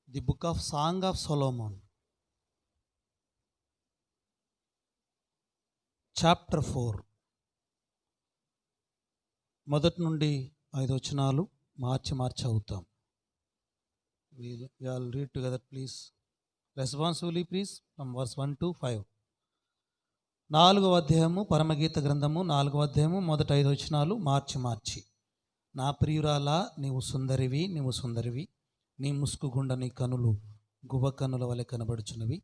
The book of song of Solomon, chapter 4, మొదటి నుండి 5 వచనాలు మార్చి అవుతాం. We'll read together, please. Responsively, please, from verse 1 to 5. 4వ అధ్యాయము పరమగీత గ్రంథము 4వ అధ్యాయము మొదటి 5 వచనాలు మార్చి. నా ప్రియురాలా, నీవు సుందరివి, నీవు సుందరివి, నీ ముసుకుగుండ నీ కనులు గువ్వ కన్నుల వలె కనబడుచున్నవి,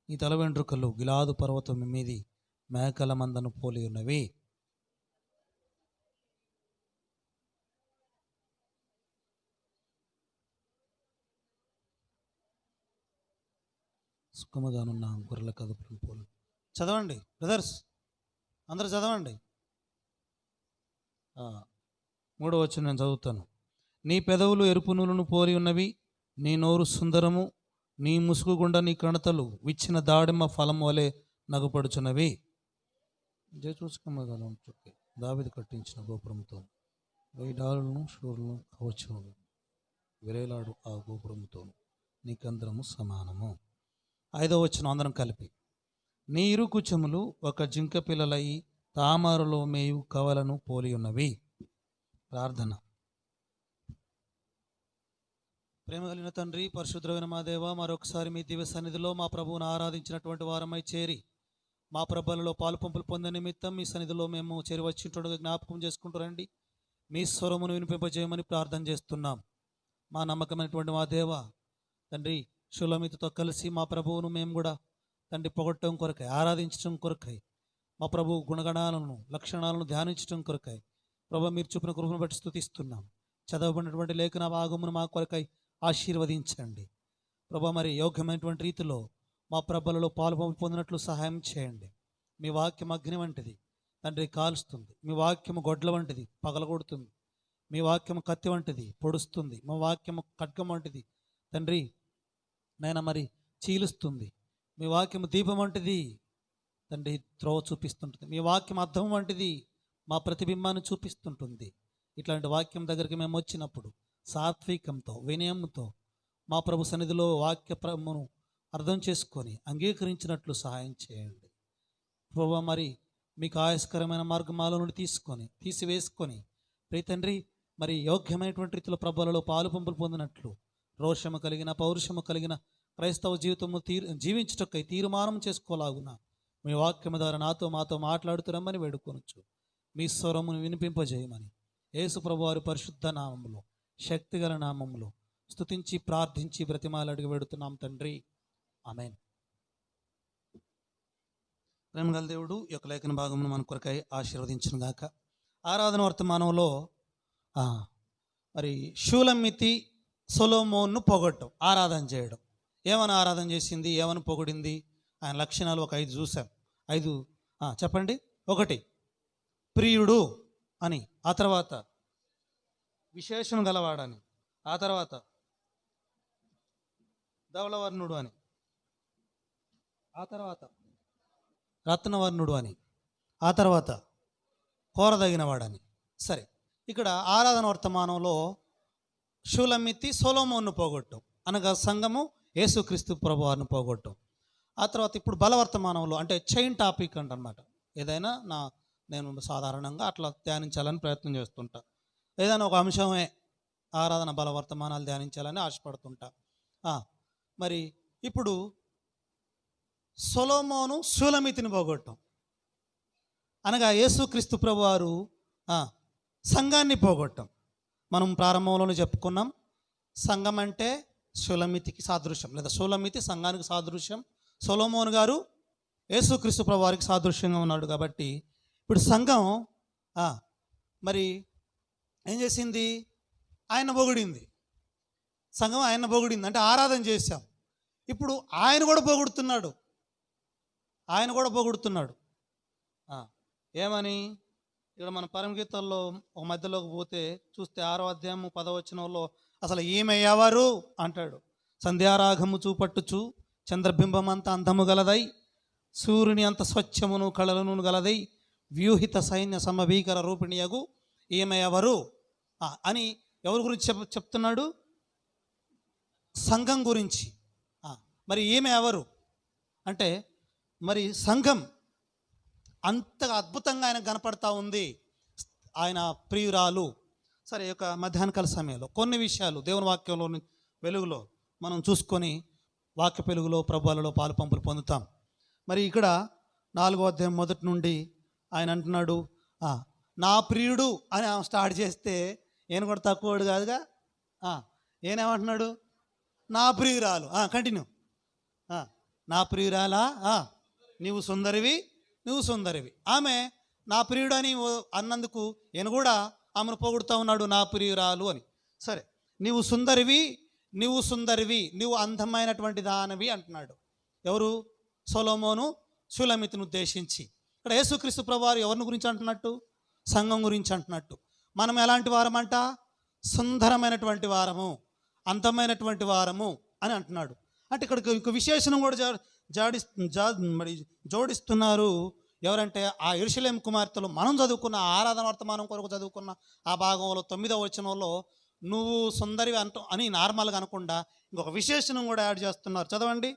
నీ తల వెంట్రుకలు గిలాదు పర్వతం మీది మేకల మందను పోలి ఉన్నవి. సుఖముగానున్న గొర్రెల కదుపులను పోలి. చదవండి బ్రదర్స్, అందరూ చదవండి. 3వ వచనం నేను చదువుతాను. నీ పెదవులు ఎరుపు నూలును పోలి ఉన్నవి, నీ నోరు సుందరము, నీ ముసుగుగుండ నీ కణతలు విచ్చిన దాడిమ ఫలం వలె నగుపడుచున్నవి. చూసుకోమగలం దావీదు కట్టించిన గోపురంతో 1000 డాలులను షూరులను కవచము విరేలాడు ఆ గోపురంతో నీకందరము సమానము. 5వ వచనం అందరం కలిపి. నీ ఇరు కుచములు ఒక జింక పిల్లలై తామరలో మేయు కవలను పోలి ఉన్నవి. ప్రార్థన. ప్రేమ కలిగిన తండ్రి, పరిశుద్ధమైన మా దేవ, మరొకసారి మీ దివ్య సన్నిధిలో మా ప్రభువును ఆరాధించినటువంటి వారమై చేరి మా ప్రభలలో పాలు పంపులు పొందే నిమిత్తం మీ సన్నిధిలో మేము చేరి వచ్చింటుండగా జ్ఞాపకం చేసుకుంటూ రండి. మీ స్వరమును వినిపింపజేయమని ప్రార్థన చేస్తున్నాం. మా నమ్మకమైనటువంటి మా దేవ తండ్రి, షులమితితో కలిసి మా ప్రభువును మేము కూడా తండ్రి పొగట్టడం కొరకై, ఆరాధించడం కొరకై, మా ప్రభు గుణగణాలను లక్షణాలను ధ్యానించడం కొరకై ప్రభు మీరు చూపిన కృపను బట్టి స్తుతిస్తున్నాం. చదవబడినటువంటి లేఖన భాగమును మా కొరకై ఆశీర్వదించండి ప్రభు. మరి యోగ్యమైనటువంటి రీతిలో మా ప్రభలలో పాలు పొందినట్లు సహాయం చేయండి. మీ వాక్యం అగ్ని వంటిది తండ్రి, కాలుస్తుంది. మీ వాక్యము గొడ్ల వంటిది, పగలగొడుతుంది. మీ వాక్యము కత్తి వంటిది, పొడుస్తుంది. మా వాక్యము ఖడ్గం వంటిది తండ్రి నైనా మరి చీలుస్తుంది. మీ వాక్యము దీపం వంటిది తండ్రి, త్రోవ చూపిస్తుంటుంది. మీ వాక్యం అర్థం వంటిది, మా ప్రతిబింబాన్ని చూపిస్తుంటుంది. ఇట్లాంటి వాక్యం దగ్గరికి మేము వచ్చినప్పుడు సాత్వికంతో, వినయంతో మా ప్రభు సన్నిధిలో వాక్య ప్రమును అర్థం చేసుకొని అంగీకరించినట్లు సహాయం చేయండి ప్రభు. మరి మీకు ఆయస్కరమైన మార్గమాల నుండి తీసివేసుకొని ప్రియ తండ్రి, మరి యోగ్యమైనటువంటి రీతిలో ప్రభువులలో పాలు పంపులు పొందినట్లు రోషము కలిగిన, పౌరుషము కలిగిన క్రైస్తవ జీవితము జీవించుటకై తీర్మానం చేసుకోలాగున మీ వాక్యము ద్వారా మాతో మాట్లాడుతురమ్మని వేడుకొనొచ్చు. మీ స్వరమును వినిపింపజేయమని యేసు ప్రభు వారి పరిశుద్ధ నామములో, శక్తిగల నామములో స్తుతించి ప్రార్థించి బ్రతిమాలు అడిగి వేడుతున్నాం తండ్రి, ఆమేన్. ప్రేమగల దేవుడు ఈ యొక్క లేఖన భాగమును మన కొరకై ఆశీర్వదించును గాక. ఆరాధన వర్తమానంలో మరి షూలమితి సొలొమోన్ను పొగట్టం, ఆరాధన చేయడం. ఏమని ఆరాధన చేసింది, ఏమని పొగిడింది, ఆయన లక్షణాలు ఒక 5 చూసాం. 5 చెప్పండి. 1 ప్రియుడు అని, ఆ తర్వాత విశేషం గలవాడని, ఆ తర్వాత ధవళవర్ణుడు అని, ఆ తర్వాత రత్నవర్ణుడు అని, ఆ తర్వాత కోరదగినవాడని. సరే, ఇక్కడ ఆరాధన వర్తమానంలో షూలమితి సొలొమోన్ను పోగొట్టం అనగా సంఘము యేసుక్రీస్తు ప్రభువారిని పోగొట్టం. ఆ తర్వాత ఇప్పుడు బలవర్తమానంలో అంటే చైన్ టాపిక్ అంటనమాట. ఏదైనా నేను సాధారణంగా అట్లా ధ్యానించాలని ప్రయత్నం చేస్తుంటా. ఏదైనా ఒక అంశమే ఆరాధన బలవర్తమానాలు ధ్యానించాలని ఆశపడుతుంటా. మరి ఇప్పుడు సొలొమోను షూలమితిని పోగొట్టం అనగా యేసుక్రీస్తు ప్రభువారు సంఘాన్ని పోగొట్టం. మనం ప్రారంభంలోనే చెప్పుకున్నాం, సంఘం అంటే షూలమితికి సాదృశ్యం, లేదా షూలమితి సంఘానికి సాదృశ్యం. సొలొమోను గారు యేసుక్రీస్తు ప్రభువారికి సాదృశ్యంగా ఉన్నాడు. కాబట్టి ఇప్పుడు సంఘం మరి ఏం చేసింది, ఆయన పొగిడింది. సంఘం ఆయన పొగిడింది అంటే ఆరాధన చేశాం. ఇప్పుడు ఆయన కూడా పొగుడుతున్నాడు. ఏమని ఇక్కడ మన పరమగీతాల్లో ఒక మధ్యలోకి పోతే చూస్తే 6వ అధ్యాయము 10వ వచనంలో అసలు ఈమె ఎవరు అంటాడు. సంధ్యారాగము చూపట్టుచు చంద్రబింబం అంత అందము గలదై, సూర్యుని అంత స్వచ్ఛమును కళలను గలదై, వ్యూహిత సైన్య సమభీకర రూపిణియగు ఈమె ఎవరు అని ఎవరి గురించి చెప్తున్నాడు? సంఘం గురించి. మరి ఈమె ఎవరు అంటే, మరి సంఘం అంతగా అద్భుతంగా ఆయన కనపడతా ఉంది, ఆయన ప్రియురాలు. సరే, యొక్క మధ్యాహ్నకాల సమయంలో కొన్ని విషయాలు దేవుని వాక్యంలో వెలుగులో మనం చూసుకొని వాక్య వెలుగులో ప్రభువులలో పాలు పంపులు పొందుతాం. మరి ఇక్కడ 4వ అధ్యాయం మొదటి నుండి ఆయన అంటున్నాడు, నా ప్రియుడు అని స్టార్ట్ చేస్తే ఈయన కూడా తక్కువడు కాదుగా. ఈయనేమంటున్నాడు, నా ప్రియురాలు. కంటిన్యూ. నా ప్రియురాలా, నీవు సుందరివి, నువ్వు సుందరివి. ఆమె నా ప్రియుడు అని అన్నందుకు ఈయన కూడా ఆమెను పొగుడుతూ ఉన్నాడు, నా ప్రియురాలు అని. సరే, నీవు సుందరివి, నువ్వు సుందరివి, నువ్వు అందమైనటువంటి దానవి అంటున్నాడు. ఎవరు? సొలొమోను షూలమితిని ఉద్దేశించి. ఇక్కడ యేసుక్రీస్తు ప్రభువారు ఎవరిని గురించి అంటున్నట్టు? సంఘం గురించి అంటున్నట్టు. మనం ఎలాంటి వారమంట? సుందరమైనటువంటి వారము, అందమైనటువంటి వారము అని అంటున్నాడు. అంటే ఇక్కడ ఇంకో విశేషణం కూడా జోడిస్తున్నారు. ఎవరంటే ఆ యెరూషలేము కుమార్తెలు మనం చదువుకున్న ఆరాధన వర్తమానం కొరకు చదువుకున్న ఆ భాగంలో 9వ వచనంలో నువ్వు సుందరివి అని నార్మల్గా అనకుండా ఇంకొక విశేషణం కూడా యాడ్ చేస్తున్నారు. చదవండి.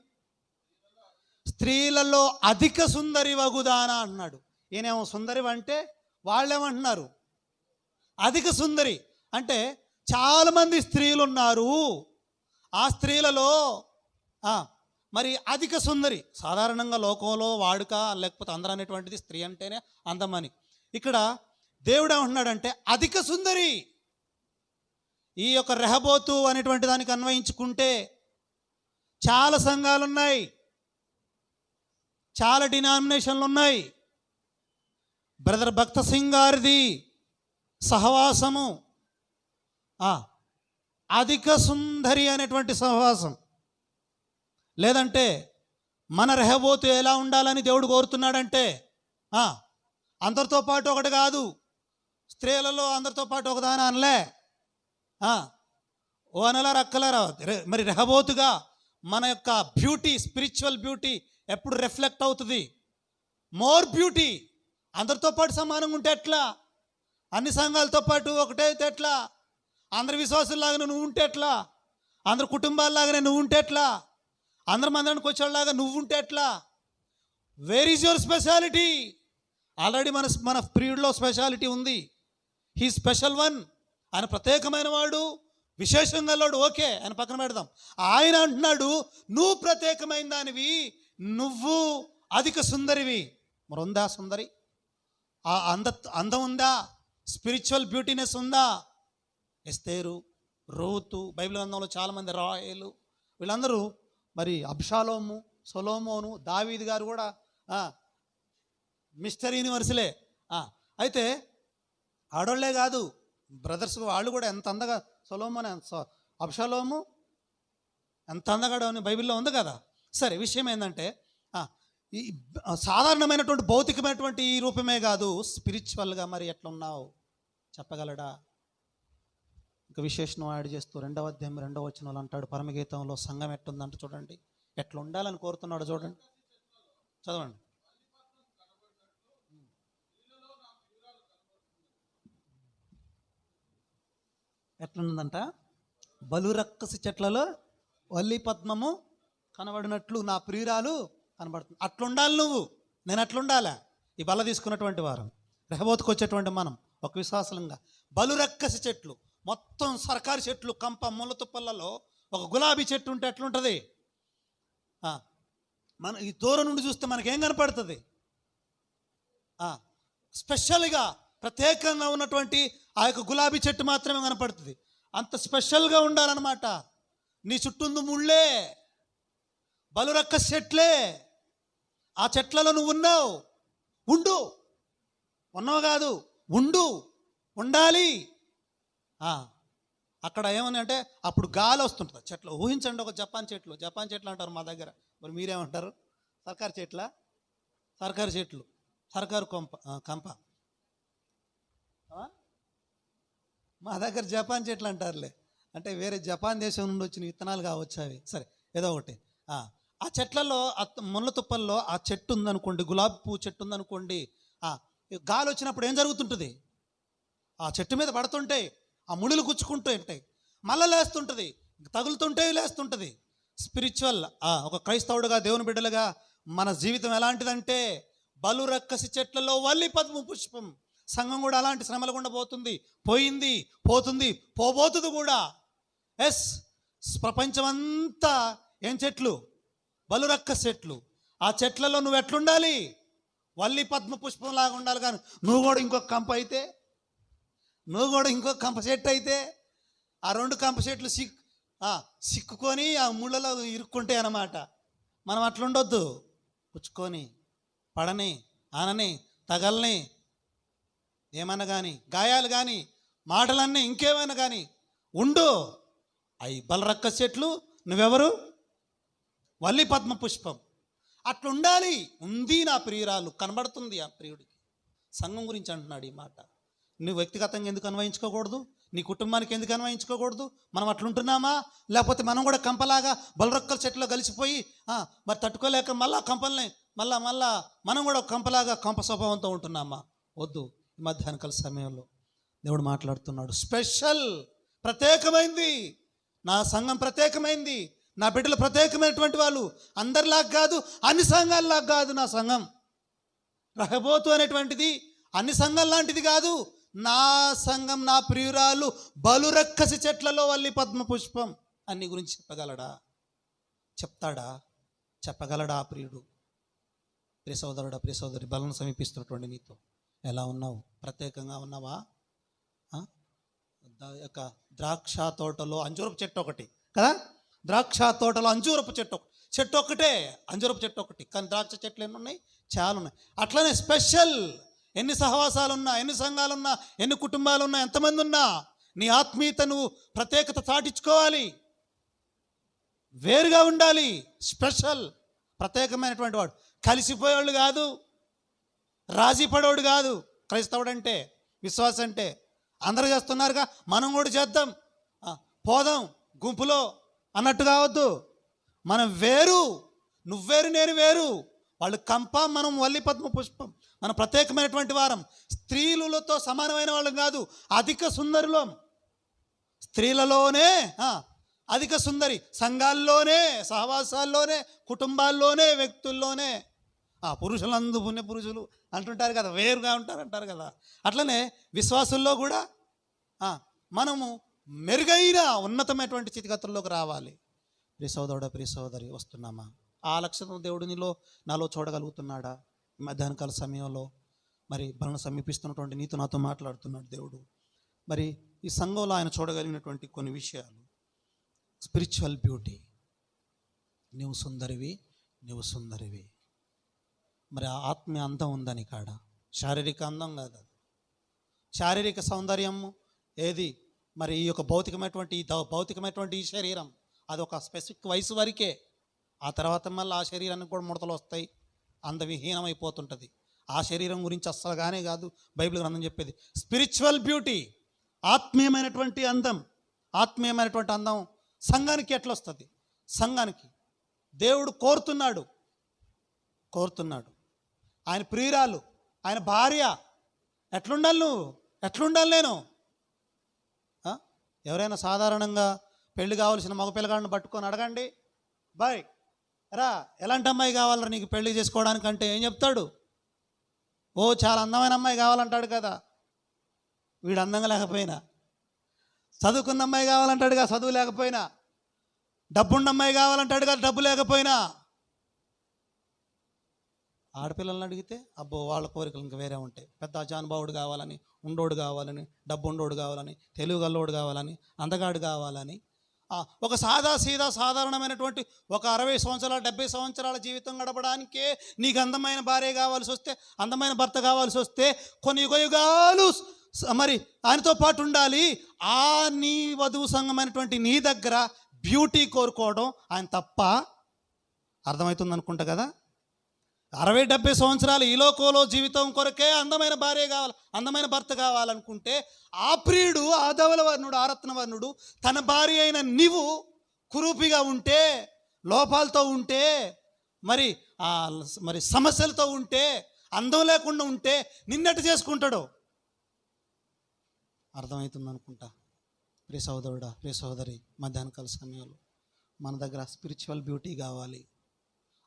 స్త్రీలలో అధిక సుందరి వగుదానా అన్నాడు. ఈయనేమో సుందరివి అంటే వాళ్ళేమంటున్నారు అధిక సుందరి. అంటే చాలామంది స్త్రీలు ఉన్నారు, ఆ స్త్రీలలో మరి అధిక సుందరి. సాధారణంగా లోకంలో వాడుక, లేకపోతే అందరూ అనేటువంటిది స్త్రీ అంటేనే అందమని. ఇక్కడ దేవుడు ఏమంటున్నాడంటే అధిక సుందరి. ఈ యొక్క రెహబోతు అనేటువంటి దానికి అన్వయించుకుంటే చాలా సంఘాలు ఉన్నాయి, చాలా డినామినేషన్లు ఉన్నాయి. బ్రదర్ భక్త సింగ్ గారిది సహవాసము అధిక సుందరి అనేటువంటి సహవాసం. లేదంటే మన రెహబోతు ఎలా ఉండాలని దేవుడు కోరుతున్నాడంటే అందరితో పాటు ఒకటి కాదు, స్త్రీలలో అందరితో పాటు ఒకదాని అనలే. ఓ అనలారా అక్కలారా. మరి రెహబోతుగా మన యొక్క బ్యూటీ, స్పిరిచువల్ బ్యూటీ ఎప్పుడు రిఫ్లెక్ట్ అవుతుంది? More beauty. అందరితో పాటు సమానంగా ఉంటే ఎట్లా? అన్ని సంఘాలతో పాటు ఒకటే అయితే ఎట్లా? అందరి విశ్వాసుల్లాగానే నువ్వు ఉంటే ఎట్లా? అందరి కుటుంబాల్లాగానే నువ్వు ఉంటే ఎట్లా? అందరి మందిరానికి వచ్చేలాగా నువ్వు ఉంటే ఎట్లా? Where is your speciality? Already మన ప్రియుడిలో స్పెషాలిటీ ఉంది. He special one. ఆయన ప్రత్యేకమైన వాడు, విశేషంగా వాడు. ఓకే, ఆయన పక్కన పెడదాం. ఆయన అంటున్నాడు నువ్వు ప్రత్యేకమైన దానివి, నువ్వు అధిక సుందరివి. మరి ఉందా సుందరి? ఆ అందం ఉందా? స్పిరిచువల్ బ్యూటీనెస్ ఉందా? ఎస్తేరు, రూతు, బైబిల్ గ్రంథంలో చాలామంది రాయలు, వీళ్ళందరూ మరి అబ్షాలోము, సొలొమోను, దావీదు గారు కూడా మిస్టర్ యూనివర్స్లే. అయితే ఆడోళ్లే కాదు, బ్రదర్స్ వాళ్ళు కూడా ఎంత అందగా, సొలొమోను, అబ్షాలోము ఎంత అందగాడో అని బైబిల్లో ఉంది కదా. సరే, విషయం ఏంటంటే ఈ సాధారణమైనటువంటి భౌతికమైనటువంటి ఈ రూపమే కాదు, స్పిరిచువల్గా మరి ఎట్లున్నావు చెప్పగలడా? ఇంకా విశేషణం యాడ్ చేస్తూ 2వ అధ్యాయం 2వ వచనంలో అంటాడు, పరమగీతంలో సంఘం ఎట్లుందంటే చూడండి, ఎట్లా ఉండాలని కోరుతున్నాడు చూడండి. చదవండి. ఎట్లుందంట? బలురక్కసి చెట్లలో వల్లి పద్మము కనబడినట్లు నా ప్రియురాలు కనబడుతుంది. అట్లుండాలి నువ్వు, నేను అట్లుండాలా? ఈ బల్ల తీసుకున్నటువంటి వారం, రెహబోతుకు వచ్చేటువంటి మనం ఒక విశ్వాసంగా బలురక్కసి చెట్లు, మొత్తం సర్కారు చెట్లు, కంప ముళ్ళ తుప్పలలో ఒక గులాబీ చెట్టు ఉంటే ఎట్లుంటుంది? మన ఈ దూరం నుండి చూస్తే మనకేం కనపడుతుంది? స్పెషల్గా ప్రత్యేకంగా ఉన్నటువంటి ఆ యొక్క గులాబీ చెట్టు మాత్రమే కనపడుతుంది. అంత స్పెషల్గా ఉండాలన్నమాట. నీ చుట్టూ ముళ్ళే, బలురక్క చెట్లే. ఆ చెట్లలో నువ్వు ఉన్నావు, ఉన్నావు కాదు, ఉండాలి. అక్కడ ఏమని అంటే అప్పుడు గాలి వస్తుంటుంది చెట్లు. ఊహించండి, ఒక జపాన్ చెట్లు అంటారు మా దగ్గర. మరి మీరేమంటారు? సర్కారు చెట్లు, సర్కారు కంప. మా దగ్గర జపాన్ చెట్లు అంటారులే. అంటే వేరే జపాన్ దేశం నుండి వచ్చిన విత్తనాలు కావచ్చు అవి. సరే, ఏదో ఒకటి. ఆ చెట్లలో, ముళ్ళ తుప్పల్లో ఆ చెట్టు ఉందనుకోండి, గులాబీ పువ్వు చెట్టు ఉందనుకోండి, గాలి వచ్చినప్పుడు ఏం జరుగుతుంటుంది? ఆ చెట్టు మీద పడుతుంటాయి, ఆ ముడులు గుచ్చుకుంటూ ఉంటాయి, మళ్ళీ లేస్తుంటుంది, తగులుతుంటే లేస్తుంటుంది. స్పిరిచువల్ ఒక క్రైస్తవుడుగా, దేవుని బిడ్డలుగా మన జీవితం ఎలాంటిదంటే బలు రక్కసి చెట్లలో వల్లి పద్మ పుష్పం. సంఘం కూడా అలాంటి శ్రమలు గుండా పోతుంది, పోయింది, పోతుంది, పోబోతుంది కూడా. ఎస్, ప్రపంచమంతా ఏం చెట్లు? బలు రక్కసి చెట్లు. ఆ చెట్లలో నువ్వు ఎట్లుండాలి? వల్లి పద్మ పుష్పం లాగా ఉండాలి. కానీ నువ్వు కూడా ఇంకొక కంప అయితే, నువ్వు కూడా ఇంకొక కంప చెట్టు అయితే, ఆ రెండు కంప చెట్లు సిక్కుకొని ఆ ముళ్ళలో ఇరుక్కుంటాయి అన్నమాట. మనం అట్లుండొద్దు. పుచ్చుకొని పడని, ఆనని, తగల్ని, ఏమన్నా కానీ, గాయాలు కానీ, మాటలన్నీ ఇంకేమైనా కానీ ఉండు. అవి బలరక్క చెట్లు, నువ్వెవరు? వల్లి పద్మ పుష్పం. అట్లుండాలి. ఉంది నా ప్రియురాలు, కనబడుతుంది ఆ ప్రియుడికి. సంఘం గురించి అంటున్నాడు ఈ మాట. నువ్వు వ్యక్తిగతంగా ఎందుకు అన్వయించుకోకూడదు? నీ కుటుంబానికి ఎందుకు అన్వయించుకోకూడదు? మనం అట్లుంటున్నామా? లేకపోతే మనం కూడా కంపలాగా బలరొక్కల చెట్లో కలిసిపోయి మరి తట్టుకోలేక మళ్ళా కంపల్ని మళ్ళా మనం కూడా కంపలాగా కంప స్వభావంతో ఉంటున్నామా? వద్దు. ఈ మధ్యాహ్నకాల సమయంలో దేవుడు మాట్లాడుతున్నాడు. స్పెషల్, ప్రత్యేకమైంది నా సంఘం, ప్రత్యేకమైంది నా బిడ్డలు, ప్రత్యేకమైనటువంటి వాళ్ళు. అందరిలాగా కాదు, అన్ని సంఘాల్లాగా కాదు నా సంఘం. రహబోతు అనేటువంటిది అన్ని సంఘం లాంటిది కాదు. నా సంఘం, నా ప్రియురాలు బలురక్కసి చెట్లలో వల్లి పద్మ పుష్పం. అన్ని గురించి చెప్పగలడా? చెప్తాడా? చెప్పగలడా ఆ ప్రియుడు? ప్రియ సోదరుడా, ప్రియ సోదరి, బలను సమీపిస్తున్నటువంటి నీతో ఎలా ఉన్నావు? ప్రత్యేకంగా ఉన్నావా? యొక్క ద్రాక్ష తోటలో అంజూరపు చెట్టు ఒకటి కదా, ద్రాక్ష తోటలో అంజూరపు చెట్టు ఒక్కటే, అంజూరపు చెట్టు ఒకటి. కానీ ద్రాక్ష చెట్లు ఎన్ని ఉన్నాయి? చాలా ఉన్నాయి. అట్లనే స్పెషల్. ఎన్ని సహవాసాలున్నా, ఎన్ని సంఘాలున్నా, ఎన్ని కుటుంబాలున్నా, ఎంతమంది ఉన్నా, నీ ఆత్మీయత నువ్వు ప్రత్యేకత చాటించుకోవాలి. వేరుగా ఉండాలి. స్పెషల్, ప్రత్యేకమైనటువంటి వాడు. కలిసిపోయేవాళ్ళు కాదు, రాజీ పడేవాడు కాదు. క్రైస్తవుడు అంటే, విశ్వాసం అంటే అందరూ చేస్తున్నారుగా, మనం కూడా చేద్దాం, పోదాం గుంపులో అన్నట్టు కావద్దు. మనం వేరు, నువ్వేరు, నేను వేరు. వాళ్ళు కంప, మనం వల్లి పద్మ పుష్పం. మనం ప్రత్యేకమైనటువంటి వారం. స్త్రీలతో సమానమైన వాళ్ళం కాదు, అధిక సుందరులం. స్త్రీలలోనే అధిక సుందరి, సంఘాల్లోనే, సహవాసాల్లోనే, కుటుంబాల్లోనే, వ్యక్తుల్లోనే. పురుషులందు పుణ్య పురుషులు అంటుంటారు కదా, వేరుగా ఉంటారంటారు కదా. అట్లనే విశ్వాసుల్లో కూడా మనము మెరుగైన ఉన్నతమైనటువంటి స్థితిగతుల్లోకి రావాలి. ప్రియ సోదరుడా, ప్రియ సోదరి, వస్తున్నామా? ఆ లక్షణం దేవుడు నాలో చూడగలుగుతున్నాడా? మధ్యాహ్నకాల సమయంలో మరి బలను సమీపిస్తున్నటువంటి నీతో నాతో మాట్లాడుతున్నాడు దేవుడు. మరి ఈ సంఘంలో ఆయన చూడగలిగినటువంటి కొన్ని విషయాలు. Spiritual beauty. నువ్వు సుందరివి, నువ్వు సుందరివి. మరి ఆ ఆత్మీయ అందం ఉందని కాడ, శారీరక అందం కాదు. శారీరక సౌందర్యం ఏది? మరి ఈ యొక్క భౌతికమైనటువంటి ఈ శరీరం, అది ఒక స్పెసిఫిక్ వయసు వరకే. ఆ తర్వాత మళ్ళీ ఆ శరీరానికి కూడా ముడతలు వస్తాయి, అందవిహీనమైపోతుంటుంది. ఆ శరీరం గురించి అస్సలుగానే కాదు బైబిల్ గ్రంథం చెప్పేది. స్పిరిచువల్ బ్యూటీ, ఆత్మీయమైనటువంటి అందం. ఆత్మీయమైనటువంటి అందం సంఘానికి ఎట్లా వస్తుంది? సంఘానికి దేవుడు కోరుతున్నాడు. ఆయన ప్రియురాలు, ఆయన భార్య ఎట్లుండాలి? నువ్వు ఎట్లుండాలి? నేను ఎవరైనా సాధారణంగా పెళ్లి కావాల్సిన మగ పిల్లగాడిని పట్టుకొని అడగండి, బాయ్ రా, ఎలాంటి అమ్మాయి కావాలరా నీకు పెళ్లి చేసుకోవడానికంటే ఏం చెప్తాడు? చాలా అందమైన అమ్మాయి కావాలంటాడు కదా. వీడు అందంగా లేకపోయినా, చదువుకున్న అమ్మాయి కావాలంటాడుగా, చదువు లేకపోయినా, డబ్బున్న అమ్మాయి కావాలంటాడుగా, డబ్బు లేకపోయినా. ఆడపిల్లల్ని అడిగితే అబ్బో వాళ్ళ కోరికలు ఇంకా వేరే ఉంటాయి. పెద్ద అజానుభావుడు కావాలని, ఉండోడు కావాలని, డబ్బు ఉండోడు కావాలని, తెలుగు గల్లోడు కావాలని, అందగాడు కావాలని. ఒక సాధారణమైనటువంటి ఒక 60 సంవత్సరాల 70 సంవత్సరాల జీవితం గడపడానికే నీకు అందమైన భార్య కావాల్సి వస్తే, అందమైన భర్త కావాల్సి వస్తే, కొన్ని యుగాలు మరి ఆయనతో పాటు ఉండాలి. నీ వధువు సంఘమైనటువంటి నీ దగ్గర బ్యూటీ కోరుకోవడం ఆయన తప్ప? అర్థమవుతుంది అనుకుంటా కదా. 60-70 సంవత్సరాలు ఈ లోకంలో జీవితం కొరకే అందమైన భార్య కావాలి, అందమైన భర్త కావాలనుకుంటే, ఆ ప్రియుడు, ఆ ధవలవర్ణుడు, ఆ రత్నవర్ణుడు తన భార్య అయిన నీవు కురూపిగా ఉంటే, లోపాలతో ఉంటే, మరి సమస్యలతో ఉంటే, అందం లేకుండా ఉంటే నిన్నట్టు చేసుకుంటాడు. అర్థమవుతుంది అనుకుంటా. ప్రియ సహోదరుడా, ప్రియ సహోదరి, మధ్యాహ్న కాల సమయంలో మన దగ్గర స్పిరిచువల్ బ్యూటీ కావాలి.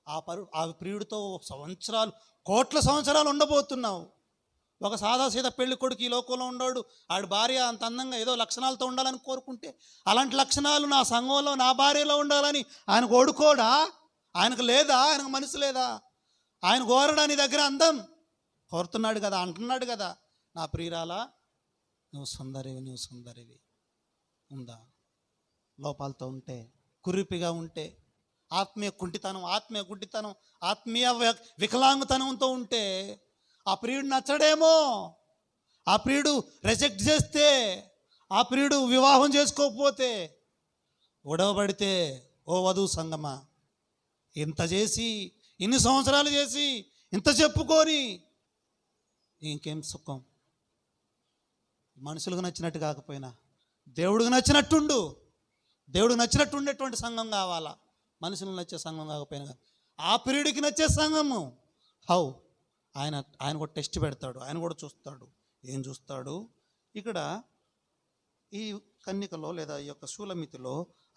ఆ ప్రియుడితో సంవత్సరాలు, కోట్ల సంవత్సరాలు ఉండబోతున్నావు. ఒక సాదాసీదా పెళ్లి కొడుకు ఈ లోకంలో ఉన్నాడు, ఆడి భార్య అంత అందంగా ఏదో లక్షణాలతో ఉండాలని కోరుకుంటే, అలాంటి లక్షణాలు నా సంఘంలో నా భార్యలో ఉండాలని ఆయన కోరుకోడా? ఆయనకు లేదా? ఆయనకు మనసు లేదా? ఆయన కోరడా నీ దగ్గర అందం? కోరుతున్నాడు కదా, అంటున్నాడు కదా, నా ప్రియురాలా నువ్వు సుందరివి, నువ్వు సుందరివి. ఉందా? లోపాలతో ఉంటే, కురిపిగా ఉంటే, ఆత్మీయ గుడ్డితనం, ఆత్మీయ వికలాంగతనంతో ఉంటే ఆ ప్రియుడు నచ్చడేమో. ఆ ప్రియుడు రిజెక్ట్ చేస్తే, ఆ ప్రియుడు వివాహం చేసుకోకపోతే, గొడవపడితే, ఓ వధువు సంగమా, ఇంత చేసి, ఇన్ని సంవత్సరాలు చేసి, ఇంత చెప్పుకొని ఇంకేం సుఖం? మనుషులకు నచ్చినట్టు కాకపోయినా దేవుడికి నచ్చినట్టుండు. దేవుడికి నచ్చినట్టు ఉండేటువంటి సంఘం కావాలా, మనుషులకు నచ్చే సంఘం కాకపోయినా. ఆ ప్రియుడికి నచ్చే సంఘము హౌ ఆయన కూడా టెస్ట్ పెడతాడు, ఆయన కూడా చూస్తాడు. ఏం చూస్తాడు? ఇక్కడ ఈ కన్యకలో లేదా ఈ యొక్క షూలమితిలో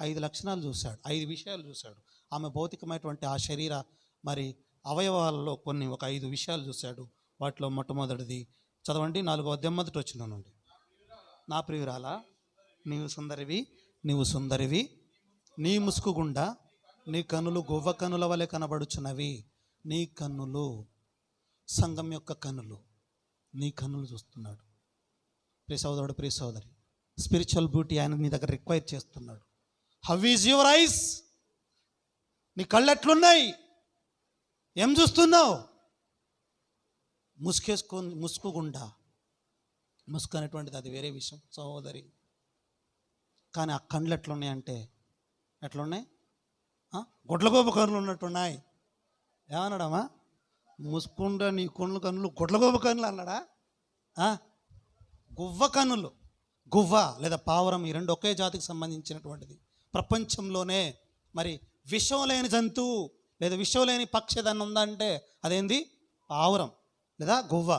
5 లక్షణాలు చూశాడు, 5 విషయాలు చూశాడు. ఆమె భౌతికమైనటువంటి ఆ శరీర మరి అవయవాలలో ఒక 5 విషయాలు చూశాడు. వాటిలో మొట్టమొదటిది చదవండి, 4వ అధ్యాయం మొదటి వచనం నుండి. నా ప్రియురాలా, నీవు సుందరివి, నీ ముసుకు గుండా నీ కన్నులు గువ్వ కన్నుల వలె కనబడుచున్నవి. నీ కన్నులు, సంఘం యొక్క కన్నులు, నీ కన్నులు చూస్తున్నాడు. ప్రియ సోదరుడు, ప్రియ సోదరి, స్పిరిచువల్ బ్యూటీ ఆయన నీ దగ్గర రిక్వైర్ చేస్తున్నాడు. How is your eyes? నీ కళ్ళు ఎట్లున్నాయి? ఏం చూస్తున్నావు? ముసుకు గుండా, ముసుకు అనేటువంటిది అది వేరే విషయం సహోదరి. కానీ ఆ కళ్ళు ఎట్లున్నాయంటే, ఎట్లున్నాయి? గొడ్లగోప కన్నులు ఉన్నట్టున్నాయి. ఏమన్నాడమ్మా? ముసుకుండా నీ కన్నులు గొడ్లగోప కన్నులు అన్నాడా? గువ్వ కన్నులు, గువ్వ లేదా పావురం, ఈ రెండు ఒకే జాతికి సంబంధించినటువంటిది. ప్రపంచంలోనే మరి విషం లేని జంతువు లేదా విషం లేని పక్షి ఏదన్నా ఉందంటే అదేంది? పావురం లేదా గువ్వ.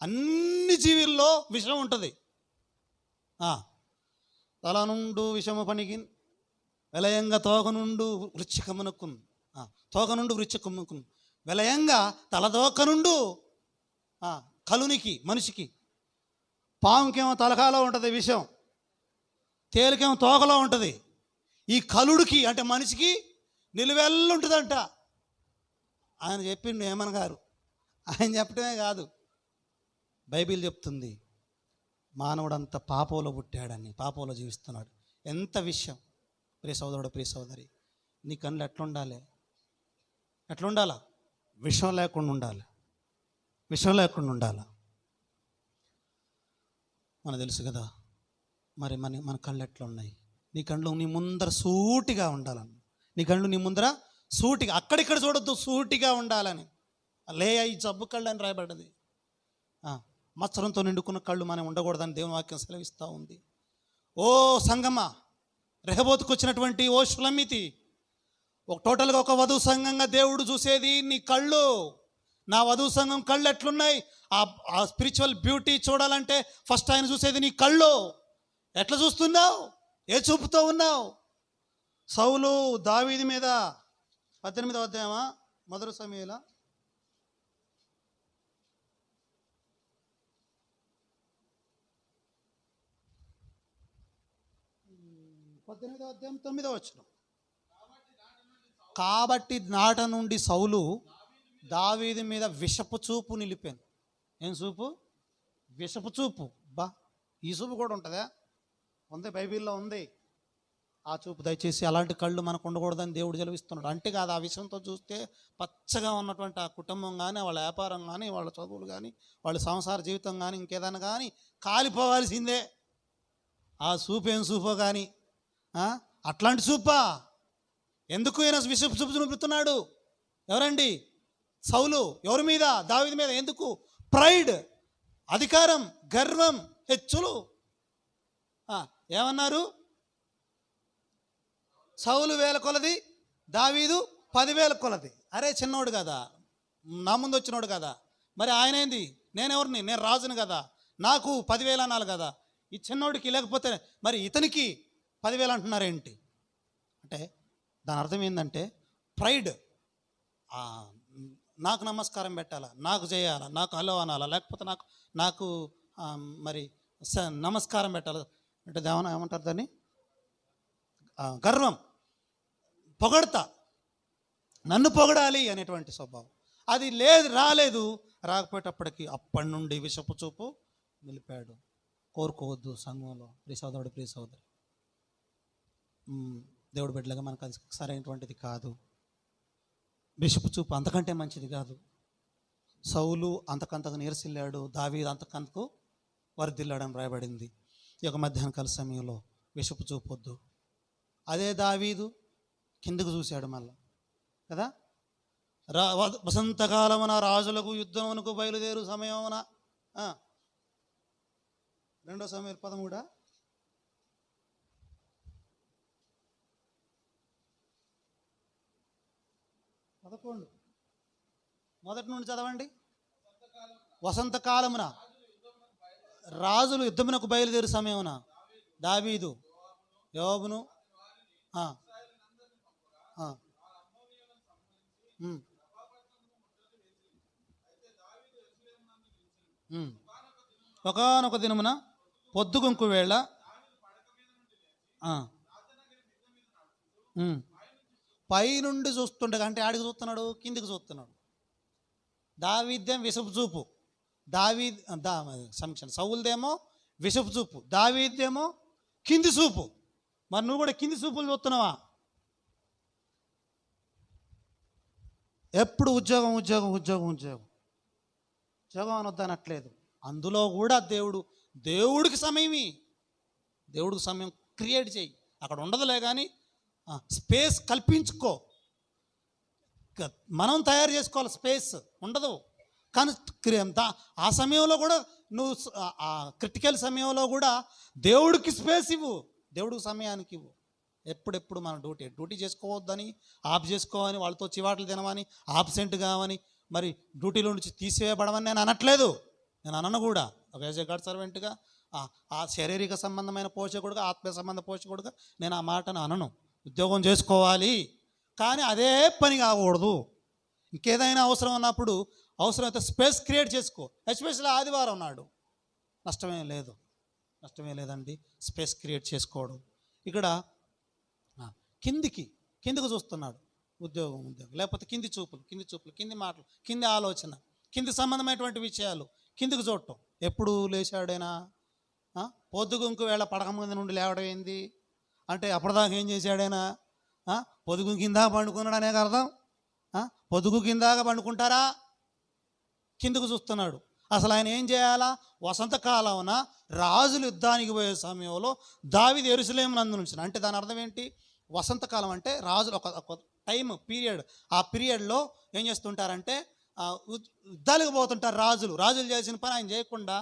అన్ని జీవుల్లో విషం ఉంటుంది. తల నుండు విషము పనికి వెలయంగా తోక నుండు వృచ్చికమునకును వెలయంగా తలదోక నుండు కలునికి, మనిషికి. పాముకేమో తలకాలో ఉంటుంది విషం, తేలికేమో తోకలో ఉంటుంది. ఈ కలుడికి అంటే మనిషికి నిలువెల్లు ఉంటుందంట. ఆయన చెప్పిండు ఏమన్ గారు. ఆయన చెప్పడమే కాదు, బైబిల్ చెప్తుంది మానవుడంతా పాపంలో పుట్టాడని, పాపంలో జీవిస్తున్నాడు. ఎంత విషయం! ప్రియ సోదరుడు, ప్రియ సోదరి, నీ కళ్ళు ఎట్లుండాలా? విషం లేకుండా ఉండాలి. మనకు తెలుసు కదా మరి మన కళ్ళు ఎట్లున్నాయి? నీ కళ్ళు నీ ముందర సూటిగా ఉండాలని, నీ కళ్ళు నీ ముందర సూటిగా, అక్కడిక్కడ చూడొద్దు, సూటిగా ఉండాలని. ఈ జబ్బు కళ్ళు అని రాయబడ్డది. మత్సరంతో నిండుకున్న కళ్ళు మనం ఉండకూడదని దేవుని వాక్యం సెలవిస్తూ ఉంది. ఓ సంగమా, రెహబోతుకు వచ్చినటువంటి ఓ షులమితి, టోటల్గా ఒక వధువు సంఘంగా దేవుడు చూసేది నీ కళ్ళు. నా వధువు సంఘం కళ్ళు ఎట్లున్నాయి? ఆ స్పిరిచువల్ బ్యూటీ చూడాలంటే ఫస్ట్ ఆయన చూసేది నీ కళ్ళు. ఎట్లా చూస్తున్నావు? ఏ చూపుతో ఉన్నావు? సౌలు దావీదు మీద 18వ అధ్యాయమా మొదటి సమయంలో 18వ అధ్యాయం 9వ వచనం. కాబట్టి నాట నుండి సౌలు దావీదు మీద విషపు చూపు నిలిపాను. ఏం చూపు? విషపు చూపు. ఈ చూపు కూడా ఉంటుందా? ఉంది, బైబిల్లో ఉంది. ఆ చూపు దయచేసి అలాంటి కళ్ళు మనకు ఉండకూడదని దేవుడు సెలవిస్తున్నాడు. అంటే కాదు, ఆ విషయంతో చూస్తే పచ్చగా ఉన్నటువంటి ఆ కుటుంబం కానీ, వాళ్ళ వ్యాపారం కానీ, వాళ్ళ చదువులు కానీ, వాళ్ళ సంసార జీవితం కానీ, ఇంకేదైనా కానీ కాలిపోవాల్సిందే. ఆ చూపు ఏం చూపో కానీ, అట్లాంటి చూపా? ఎందుకు ఈయన విషపు చూపు చూపుతున్నాడు? ఎవరండి? సౌలు. ఎవరి మీద? దావీదు మీద. ఎందుకు? ప్రైడ్, అధికారం, గర్వం, హెచ్చులు. ఏమన్నారు? సౌలు 1000 కొలది, దావీదు 10,000 కొలది. అరే చిన్నోడు కదా, నా ముందు వచ్చినోడు కదా, మరి ఆయన ఏంది? నేనెవరిని? నేను రాజును కదా, నాకు 10,000 అనాలి కదా. ఈ చిన్నోడికి లేకపోతే మరి ఇతనికి 10,000 అంటున్నారేంటి అంటే దాని అర్థం ఏంటంటే ప్రైడ్. నాకు నమస్కారం పెట్టాలా, నాకు చేయాలా, నాకు హలో అనాలా, లేకపోతే నాకు నాకు మరి నమస్కారం పెట్టాలా అంటే ఏమంటారు దాన్ని, గర్వం, పొగడతా, నన్ను పొగడాలి అనేటువంటి స్వభావం. అది రాలేదు. రాకపోయేటప్పటికి అప్పటి నుండి విషపు చూపు నిలిపాడు. కోరుకోవద్దు సంఘంలో ప్రియ సోదరుడు, ప్రియ సోదరి, దేవుడు బిడ్డలుగా మనకు అది సరైనటువంటిది కాదు. విషపు చూపు అంతకంటే మంచిది కాదు. సౌలు అంతకంతకు నీరసిల్లాడు, దావీదు అంతకంతకు వర్ధిల్లాడని రాయబడింది. ఈ యొక్క మధ్యాహ్న కాల సమయంలో విషపు చూపొద్దు. అదే దావీదు కిందకు చూశాడు మళ్ళా కదా. వసంతకాలమున రాజులకు యుద్ధమునకు బయలుదేరు సమయమున 2 సమూయేలు 13 11 మొదటి నుండి చదవండి. వసంతకాలమున రాజులు యుద్ధమునకు బయలుదేరు సమయమున దావీదు యోబును ఒకానొక దినమున పొద్దుగుంకు వేళ పైనుండి చూస్తుండగా, అంటే ఆడికి చూస్తున్నాడు, కిందికి చూస్తున్నాడు. దావీదేం విషపు చూపు, సౌలుదేమో విషపు చూపు, దావీదేమో కింది చూపు. మరి నువ్వు కూడా కింది చూపులు చూస్తున్నావా? ఎప్పుడు ఉద్యోగం ఉద్యోగం ఉద్యోగం ఉద్యోగం ఉద్యోగం అనొద్దనట్లేదు. అందులో కూడా దేవుడికి దేవుడికి సమయం క్రియేట్ చేయి. అక్కడ ఉండదులే కానీ స్పేస్ కల్పించుకో. మనం తయారు చేసుకోవాలి, స్పేస్ ఉండదు. కానీ ఆ సమయంలో కూడా నువ్వు ఆ క్రిటికల్ సమయంలో కూడా దేవుడికి స్పేస్ ఇవ్వు, దేవుడికి సమయానికి ఇవ్వు. ఎప్పుడెప్పుడు మన డ్యూటీ చేసుకోవద్దని, ఆఫ్ చేసుకోవని, వాళ్ళతో చివాట్లు తినవని, ఆబ్సెంట్ కావని, మరి డ్యూటీలో నుంచి తీసివేయబడమని నేను అనట్లేదు. నేను అనను కూడా. ఒక యాజ్ ఎ గాడ్ సర్వెంట్గా, ఆ శారీరక సంబంధమైన పోషకుడుగా, ఆత్మీయ సంబంధ పోషకుడుగా నేను ఆ మాటను అనను. ఉద్యోగం చేసుకోవాలి, కానీ అదే పని కాకూడదు. ఇంకేదైనా అవసరం ఉన్నప్పుడు అవసరమైతే స్పేస్ క్రియేట్ చేసుకో. ఎస్పెషల్లీ ఆదివారం నాడు నష్టమే లేదండి స్పేస్ క్రియేట్ చేసుకోవడం. ఇక్కడ కిందికి చూస్తున్నాడు. ఉద్యోగం లేకపోతే కింది చూపులు, కింది మాటలు, కింది ఆలోచన, కింది సంబంధమైనటువంటి విషయాలు కిందికి చూడటం. ఎప్పుడు లేచాడైనా పొద్దుగుంకు వేళ పడక ముందు నుండి లేవడం ఏంది అంటే అప్పటిదాకా ఏం చేశాడైనా? పొదుగు కింద పండుకున్నాడు అనే అర్థం. పొదుగు కిందాగా పండుకుంటారా? కిందకు చూస్తున్నాడు. అసలు ఆయన ఏం చేయాలా? వసంతకాలమున రాజులు యుద్ధానికి పోయే సమయంలో దావీదు యెరూషలేము నందు నుంచి, అంటే దాని అర్థం ఏంటి? వసంతకాలం అంటే రాజులు ఒక టైం పీరియడ్. ఆ పీరియడ్లో ఏం చేస్తుంటారంటే యుద్ధాలకు పోతుంటారు రాజులు చేసిన పని ఆయన చేయకుండా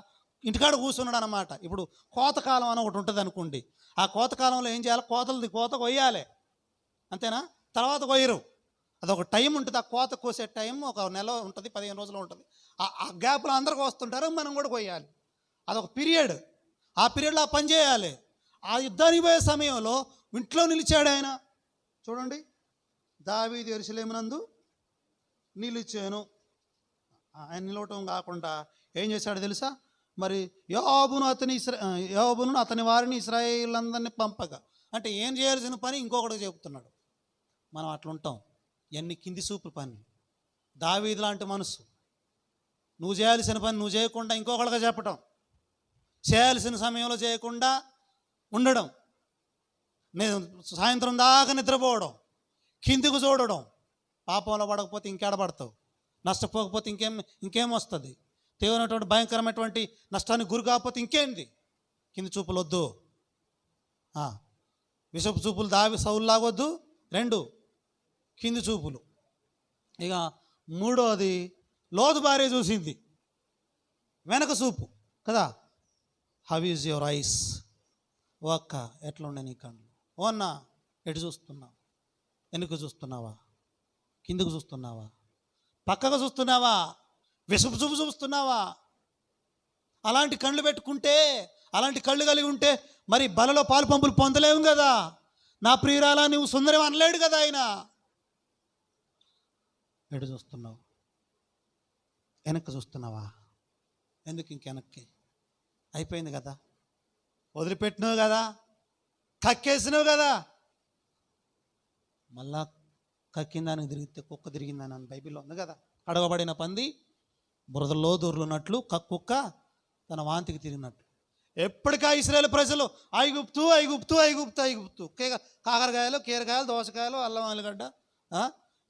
ఇంటికాడ కూర్చున్నాడు అన్నమాట. ఇప్పుడు కోతకాలం అని ఒకటి ఉంటుంది అనుకోండి. ఆ కోతకాలంలో ఏం చేయాలి? కోత కొయ్యాలి, అంతేనా? తర్వాత కొయ్యరు. అదొక టైం ఉంటుంది. ఆ కోత కోసే టైం ఒక నెల ఉంటుంది, 15 రోజులు ఉంటుంది. ఆ గ్యాప్లో అందరికీ వస్తుంటారు, మనం కూడా కొయ్యాలి. అదొక పీరియడ్. ఆ పీరియడ్లో ఆ పని చేయాలి. ఆ యుద్ధానికి పోయే సమయంలో ఇంట్లో నిలిచాడు ఆయన. చూడండి, దావీదు యెరూషలేము నందు నిలిచాను. ఆయన నిలవటం కాకుండా ఏం చేశాడు తెలుసా? మరి యోబును అతని వారిని ఇశ్రాయేలందరినీ పంపగా, అంటే ఏం చేయాల్సిన పని ఇంకొకటి చెబుతున్నాడు. మనం అట్లుంటాం. ఎన్ని కింది చూపు పని. దావీదు లాంటి మనసు. నువ్వు చేయాల్సిన పని నువ్వు చేయకుండా ఇంకొకళ్ళగా చెప్పటం, చేయాల్సిన సమయంలో చేయకుండా ఉండడం, నేను సాయంత్రం దాకా నిద్రపోవడం, కిందికి చూడడం. పాపంలో పడకపోతే ఇంకేడబడతావు, నష్టపోకపోతే ఇంకేం వస్తుంది? తీవ్రమైనటువంటి భయంకరమైనటువంటి నష్టానికి గురి కాకపోతే ఇంకేంది? కింది చూపులు వద్దు. విషపు చూపులు సౌలులాగొద్దు. 2 కింది చూపులు. ఇక 3వది లోతు భార్య చూసింది, వెనక చూపు కదా. How is your eyes? ఒక్క ఎట్లుండే నీ కళ్ళు? ఓన్నా ఎటు చూస్తున్నావు? వెనుక చూస్తున్నావా? కిందకు చూస్తున్నావా? పక్కకు చూస్తున్నావా? విషపు చూపు చూస్తున్నావా? అలాంటి కళ్ళు పెట్టుకుంటే అలాంటి కళ్ళు కలిగి ఉంటే మరి బలలో పాలు పంపులు పొందలేవు కదా. నా ప్రియురాలా నువ్వు సుందరం అనలేడు కదా ఆయన. ఎటు చూస్తున్నావు? వెనక్కి చూస్తున్నావా? ఎందుకు ఇంకెనక్కి? అయిపోయింది కదా, వదిలిపెట్టినావు కదా, కక్కేసినావు కదా. మళ్ళా కక్కిందానికి తిరిగితే కుక్క తిరిగిందని అని బైబిల్లో ఉంది కదా. అడగబడిన పంది బురదలో దూరులున్నట్లు కుక్క తన వాంతికి తిరిగినట్లు. ఎప్పటికా ఇశ్రాయేలు ప్రజలు ఐగుప్తు ఐగుప్తు ఐగుప్తు ఐగుప్తు, కాకరకాయలు, కీరకాయలు, దోసకాయలు, అల్లం ఆలుగడ్డ,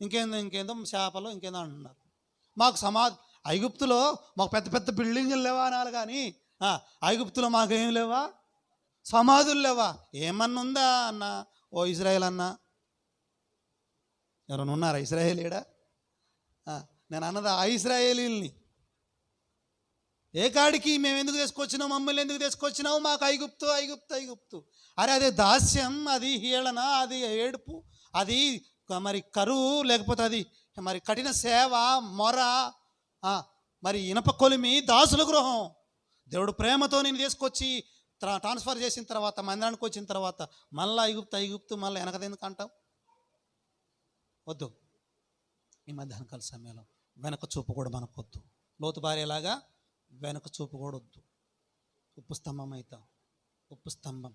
ఇంకేందో చేపలు, ఇంకేందో అంటున్నారు. మాకు ఐగుప్తులో మాకు పెద్ద పెద్ద బిల్డింగులు లేవా అనాలి కానీ ఐగుప్తులో మాకేం లేవా? సమాధులు లేవా? ఏమన్నా ఉందా అన్న? ఓ ఇజ్రాయేల్ అన్న, ఎవరైనా ఉన్నారా ఇజ్రాయేలీడా? నేను అన్నది ఆ ఇజ్రాయేలీల్ని. ఏ కాడికి మేము ఎందుకు తీసుకొచ్చినావు? మమ్మల్ని ఎందుకు తీసుకొచ్చినావు? మాకు ఐగుప్తు ఐగుప్తు ఐగుప్తు. అరే అదే దాస్యం, అది హీళన, అది ఏడుపు, అది మరి కరువు, లేకపోతే అది మరి కఠిన సేవ, మొర, మరి ఇనప కొలిమి, దాసుల గృహం. దేవుడు ప్రేమతో నేను తీసుకొచ్చి ట్రాన్స్ఫర్ చేసిన తర్వాత, మందిరానికి వచ్చిన తర్వాత మళ్ళీ ఐగుప్తు ఐగుప్తు మళ్ళీ వెనకదెందుకు అంటావు? వద్దు. ఈ మధ్యాహ్నకాల సమయంలో వెనక చూపు కూడా మనకు వద్దు. లోతు భార్యలాగా వెనక చూపు కూడా వద్దు. ఉప్పు స్తంభం అవుతాం. ఉప్పు స్తంభం.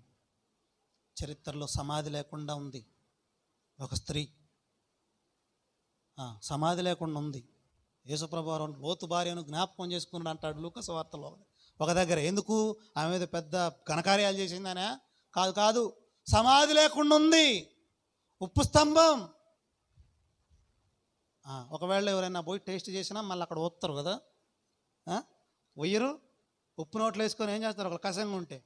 చరిత్రలో సమాధి లేకుండా ఉంది ఒక స్త్రీ, సమాధి లేకుండా ఉంది. యేసుప్రభు లోతు భార్యను జ్ఞాపకం చేసుకున్నాడు అంటాడు లూకాసు వార్తలో ఒక దగ్గర. ఎందుకు? ఆమె మీద పెద్ద ఘనకార్యాలు చేసిందనే కాదు, కాదు, సమాధి లేకుండా ఉంది, ఉప్పు స్తంభం. ఒకవేళ ఎవరైనా పోయి టేస్ట్ చేసినా మళ్ళీ అక్కడ వస్తారు కదా, వయ్యరు. ఉప్పు నోట్లు వేసుకొని ఏం చేస్తారు? ఒక కసంగా ఉంటే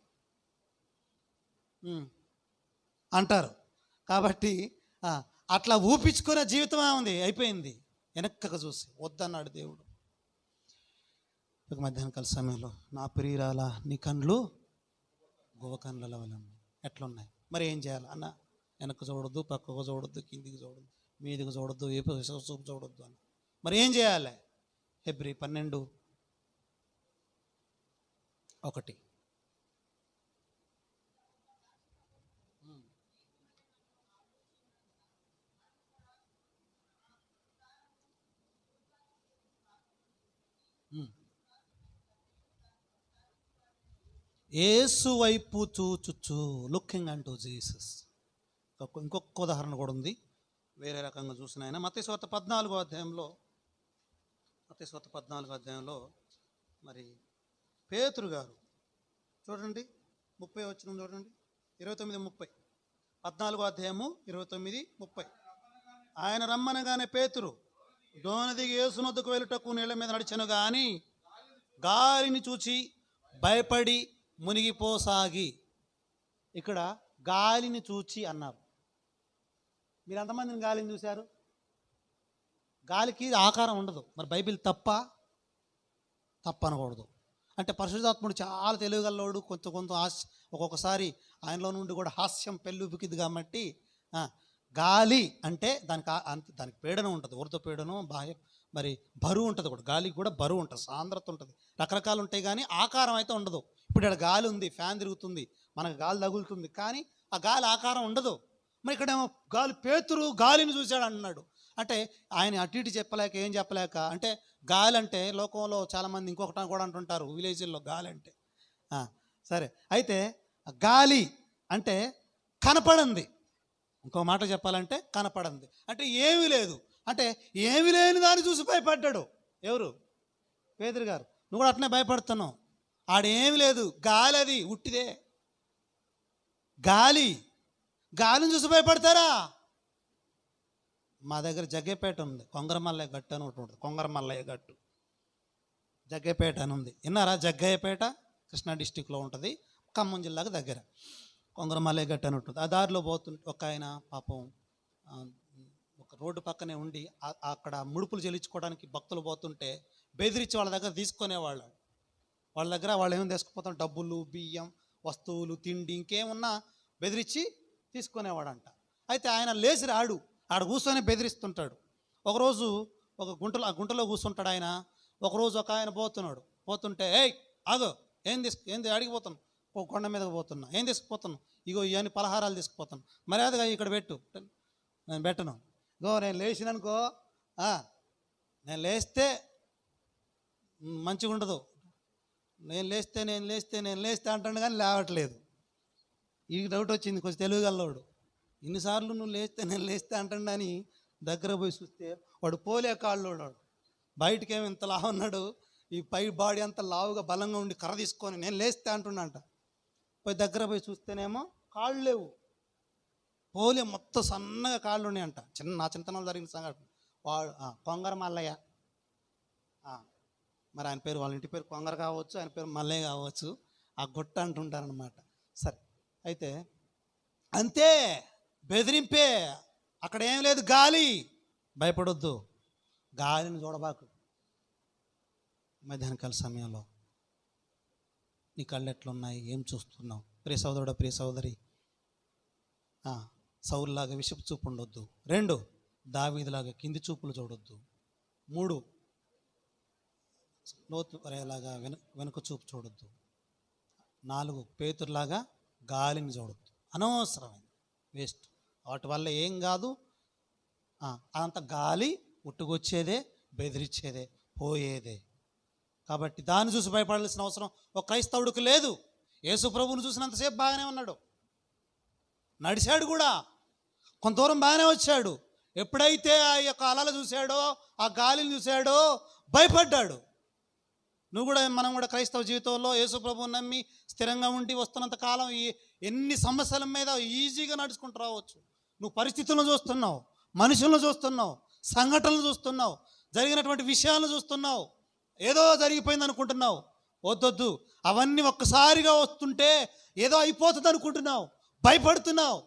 అంటారు. కాబట్టి అట్లా ఊపించుకునే జీవితమే ఉంది, అయిపోయింది. వెనక్కగా చూసి వద్దన్నాడు దేవుడు. ఒక మధ్యాహ్నకాల సమయంలో నా ప్రియురాల నీ కండ్లు గువ్వ కండ్ల వల్ల ఎట్లున్నాయి? మరి ఏం చేయాలి అన్న? వెనక్కి చూడొద్దు, పక్కకు చూడొద్దు, కిందికి చూడొద్దు, మీదికి చూడొద్దు, ఏ చూపు చూడొద్దు అని. మరి ఏం చేయాలి? హెబ్రీ 12:1. యేసు వైపు చూచుచు, లుకింగ్ అంటూ జీసస్. ఇంకొక ఉదాహరణ కూడా ఉంది, వేరే రకంగా చూసిన ఆయన. మత్తయి సువార్త 14వ అధ్యాయంలో మరి పేతురు గారు చూడండి, 30 వచనం చూడండి, 29:30. 14వ అధ్యాయము 29:30. ఆయన రమ్మనగానే పేతురు దోణ దిగి యేసునొద్దకు వెళ్ళుటకు నీళ్ల మీద నడిచెను గాని గాలిని చూచి భయపడి మునిగిపోసాగి. ఇక్కడ గాలిని చూచి అన్నారు. మీరు ఎంతమందిని గాలిని చూశారు? గాలికి ఆకారం ఉండదు. మరి బైబిల్ తప్ప అనకూడదు. అంటే పరిశుద్ధాత్ముడు చాలా తెలివిగల్లోడు. కొంత ఒక్కొక్కసారి ఆయనలో నుండి కూడా హాస్యం పెళ్ళుబికిది కాబట్టి గాలి అంటే దానికి పీడనం ఉంటుంది, ఉర్ధ పీడనం, బాహ్య మరి బరువు ఉంటుంది కూడా. గాలికి కూడా బరువు ఉంటుంది, సాంద్రత ఉంటుంది, రకరకాలు ఉంటాయి, కానీ ఆకారం అయితే ఉండదు. ఇప్పుడు ఇక్కడ గాలి ఉంది, ఫ్యాన్ తిరుగుతుంది, మనకు గాలి తగులుతుంది, కానీ ఆ గాలి ఆకారం ఉండదు. మరి ఇక్కడేమో పేతురు గాలిని చూశాడు అన్నాడు. అంటే ఆయన అటు ఇటు చెప్పలేక ఏం చెప్పలేక, అంటే గాలి అంటే లోకంలో చాలామంది ఇంకొకటి కూడా అంటుంటారు విలేజ్ల్లో గాలి అంటే. సరే, అయితే గాలి అంటే కనపడంది. ఇంకో మాట చెప్పాలంటే కనపడంది అంటే ఏమీ లేదు. అంటే ఏమీ లేని దాన్ని చూసి భయపడ్డాడు. ఎవరు? పేతురు గారు. నువ్వు కూడా అట్నే భయపడుతున్నావు. ఆడేమి లేదు, గాలి, అది ఉట్టిదే గాలిని చూసి భయపడతారా? మా దగ్గర జగ్గేపేట ఉంది, కొంగరమల్లయ్య గట్టు అని ఒకటి ఉంటుంది. కొంగరమల్లయ్య గట్టు, జగ్గేపేట అని ఉంది. విన్నారా? జగ్గయ్యపేట కృష్ణా డిస్టిక్లో ఉంటుంది, ఖమ్మం జిల్లాకు దగ్గర. కొంగరమల్లయ్య గట్టు అని ఉంటుంది. ఆ దారిలో పోతుంటే ఒక ఆయన పాపం ఒక రోడ్డు పక్కనే ఉండి అక్కడ ముడుపులు చెల్లించుకోవడానికి భక్తులు పోతుంటే బెదిరించి వాళ్ళ దగ్గర తీసుకునేవాళ్ళు. వాళ్ళ దగ్గర వాళ్ళు ఏమైనా తీసుకుపోతాం, డబ్బులు, బియ్యం, వస్తువులు, తిండి, ఇంకేమున్నా బెదిరించి తీసుకునేవాడంట. అయితే ఆయన లేచి ఆడ కూర్చొని బెదిరిస్తుంటాడు. ఒకరోజు ఒక గుంటలో కూర్చుంటాడు ఆయన. ఒకరోజు ఒక ఆయన పోతుంటే, ఏయ్ ఆగో, ఏంది అడిగిపోతాను, కొండ మీదకి పోతున్నా. ఏం తీసుకుపోతున్నావు? ఇగో ఇవన్నీ పలహారాలు తీసుకుపోతాను. మర్యాదగా ఇక్కడ పెట్టు. నేను పెట్టను. ఇగో నేను లేచిననుకో, నేను లేస్తే మంచిగా ఉండదు. నేను లేస్తే అంటాను కానీ లేవట్లేదు. ఈ డౌట్ వచ్చింది కొంచెం తెలుగు గల్లోడు. ఇన్నిసార్లు నువ్వు నేను లేస్తే అంటాడు అని దగ్గర పోయి చూస్తే వాడు పోలే కాళ్ళు వాడు. బయటకేమో ఇంత లావు ఉన్నాడు, ఈ పై బాడీ అంత లావుగా బలంగా ఉండి కర్ర తీసుకొని నేను లేస్తే అంటున్నాంట. పోయి దగ్గర పోయి చూస్తేనేమో కాళ్ళు లేవు, పోలే మొత్తం సన్నగా కాళ్ళు ఉన్నాయంట. నా చింతనలో జరిగిన సంఘటన. వాడు కొంగర మల్లయ్య, మరి ఆయన పేరు, వాళ్ళ ఇంటి పేరు కొంగర కావచ్చు, ఆయన పేరు మల్లయ్య కావచ్చు, ఆ గుట్ట అంటుంటారనమాట. సరే, అయితే అంతే, బెదిరింపే. అక్కడ ఏం లేదు, గాలి. భయపడొద్దు, గాలిని చూడబాకు. మధ్యాహ్నకాల సమయంలో నీ కళ్ళు ఎట్లున్నాయి, ఏం చూస్తున్నావు? ప్రియ సోదరుడా, ప్రియ సోదరి, సౌలులాగా విషపు చూపు ఉండొద్దు. 2, దావీదులాగా కింది చూపులు చూడొద్దు. 3, లోతు వరేలాగా వెనుక చూపు చూడొద్దు. 4, పేతురులాగా గాలిని చూడొద్దు. అనవసరమైన వేస్ట్. వాటి వల్ల ఏం కాదు. అదంతా గాలి, ఉట్టుకొచ్చేదే, బెదిరించేదే, పోయేదే. కాబట్టి దాన్ని చూసి భయపడాల్సిన అవసరం ఒక క్రైస్తవుడికి లేదు. యేసు ప్రభువుని చూసినంతసేపు బాగానే ఉన్నాడు, నడిచాడు కూడా, కొంత దూరం బాగానే వచ్చాడు. ఎప్పుడైతే ఆ యొక్క అలలు చూశాడో, ఆ గాలిని చూశాడో భయపడ్డాడు. మనం కూడా క్రైస్తవ జీవితంలో యేసు ప్రభువుని నమ్మి స్థిరంగా ఉండి వస్తున్నంత కాలం ఎన్ని సమస్యల మీద ఈజీగా నడుచుకుంటూ రావచ్చు. నువ్వు పరిస్థితులను చూస్తున్నావు, మనుషులను చూస్తున్నావు, సంఘటనలు చూస్తున్నావు, జరిగినటువంటి విషయాలను చూస్తున్నావు, ఏదో జరిగిపోయింది అనుకుంటున్నావు. వద్దొద్దు, అవన్నీ ఒక్కసారిగా వస్తుంటే ఏదో అయిపోతుంది అనుకుంటున్నావు, భయపడుతున్నావు.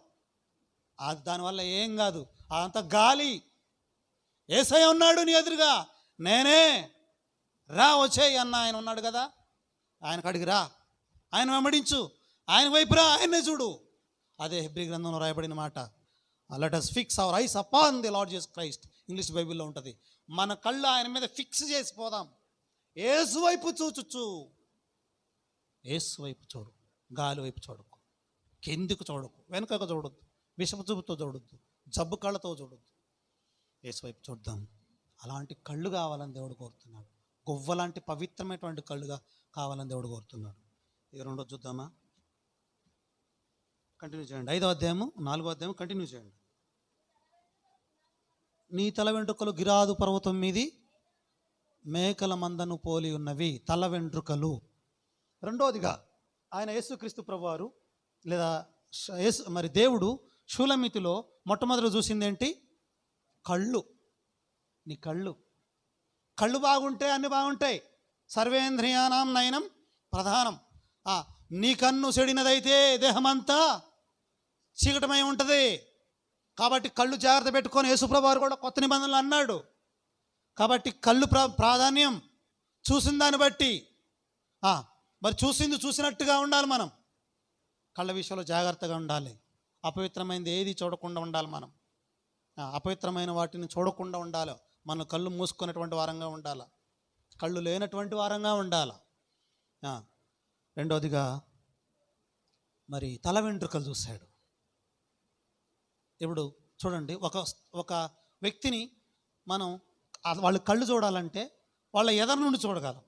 దానివల్ల ఏం కాదు. అదంతా గాలి. యేసయ్య ఉన్నాడు నీ ఎదురుగా, నేనే, రా వచ్చేయి అన్న ఆయన ఉన్నాడు కదా, ఆయన కాడికి రా, ఆయన వెంబడించు, ఆయన వైపు రా, ఆయన్నే చూడు. అదే హెబ్రీ గ్రంథంలో రాయబడిన మాట. Let us fix our eyes upon the Lord Jesus Christ. English బైబిల్లో ఉంటుంది. మన కళ్ళు ఆయన మీద ఫిక్స్ చేసిపోదాం. యేసు వైపు చూచుచు, యేసు వైపు చూడు, గాలి వైపు చూడకు, కిందికి చూడకు, వెనుకకు చూడొద్దు, విషపు చూపుతో చూడొద్దు, జబ్బు కళ్ళతో చూడొద్దు. యేసు వైపు చూద్దాం. అలాంటి కళ్ళు కావాలని దేవుడు కోరుతున్నాడు. గువ్వలాంటి పవిత్రమైనటువంటి కళ్ళుగా కావాలని దేవుడు కోరుతున్నాడు. ఇది 2 చూద్దామా? కంటిన్యూ చేయండి. 5వ అధ్యాయము 4వ అధ్యాయం కంటిన్యూ చేయండి. నీ తల వెంట్రుకలు గిరాదు పర్వతం మీది మేకల మందను పోలి ఉన్నవి. తల వెంట్రుకలు. 2వదిగా ఆయన యేసుక్రీస్తు ప్రభువారు లేదా మరి దేవుడు షూలమితిలో మొట్టమొదటి చూసింది ఏంటి? కళ్ళు. నీ కళ్ళు బాగుంటే అన్నీ బాగుంటాయి. సర్వేంద్రియానాం నయనం ప్రధానం. నీ కన్ను చెడినదైతే దేహమంతా చీకటమై ఉంటుంది. కాబట్టి కళ్ళు జాగ్రత్త పెట్టుకొని యేసుప్రభువు వారు కూడా కొత్త నిబంధనలు అన్నాడు. కాబట్టి కళ్ళు ప్రాధాన్యం. చూసిన దాన్ని బట్టి మరి చూసినట్టుగా ఉండాలి. మనం కళ్ళ విషయంలో జాగ్రత్తగా ఉండాలి. అపవిత్రమైనది ఏది చూడకుండా ఉండాలి. మనం అపవిత్రమైన వాటిని చూడకుండా ఉండాలి. మన కళ్ళు మూసుకున్నటువంటి వారంగా ఉండాలి, కళ్ళు లేనటువంటి వారంగా ఉండాలి. 2వదిగా మరి తల వెంట్రుకలు చూశాడు. ఇప్పుడు చూడండి, ఒక వ్యక్తిని మనం వాళ్ళ కళ్ళు చూడాలంటే వాళ్ళ ఎదరు నుండి చూడగలం.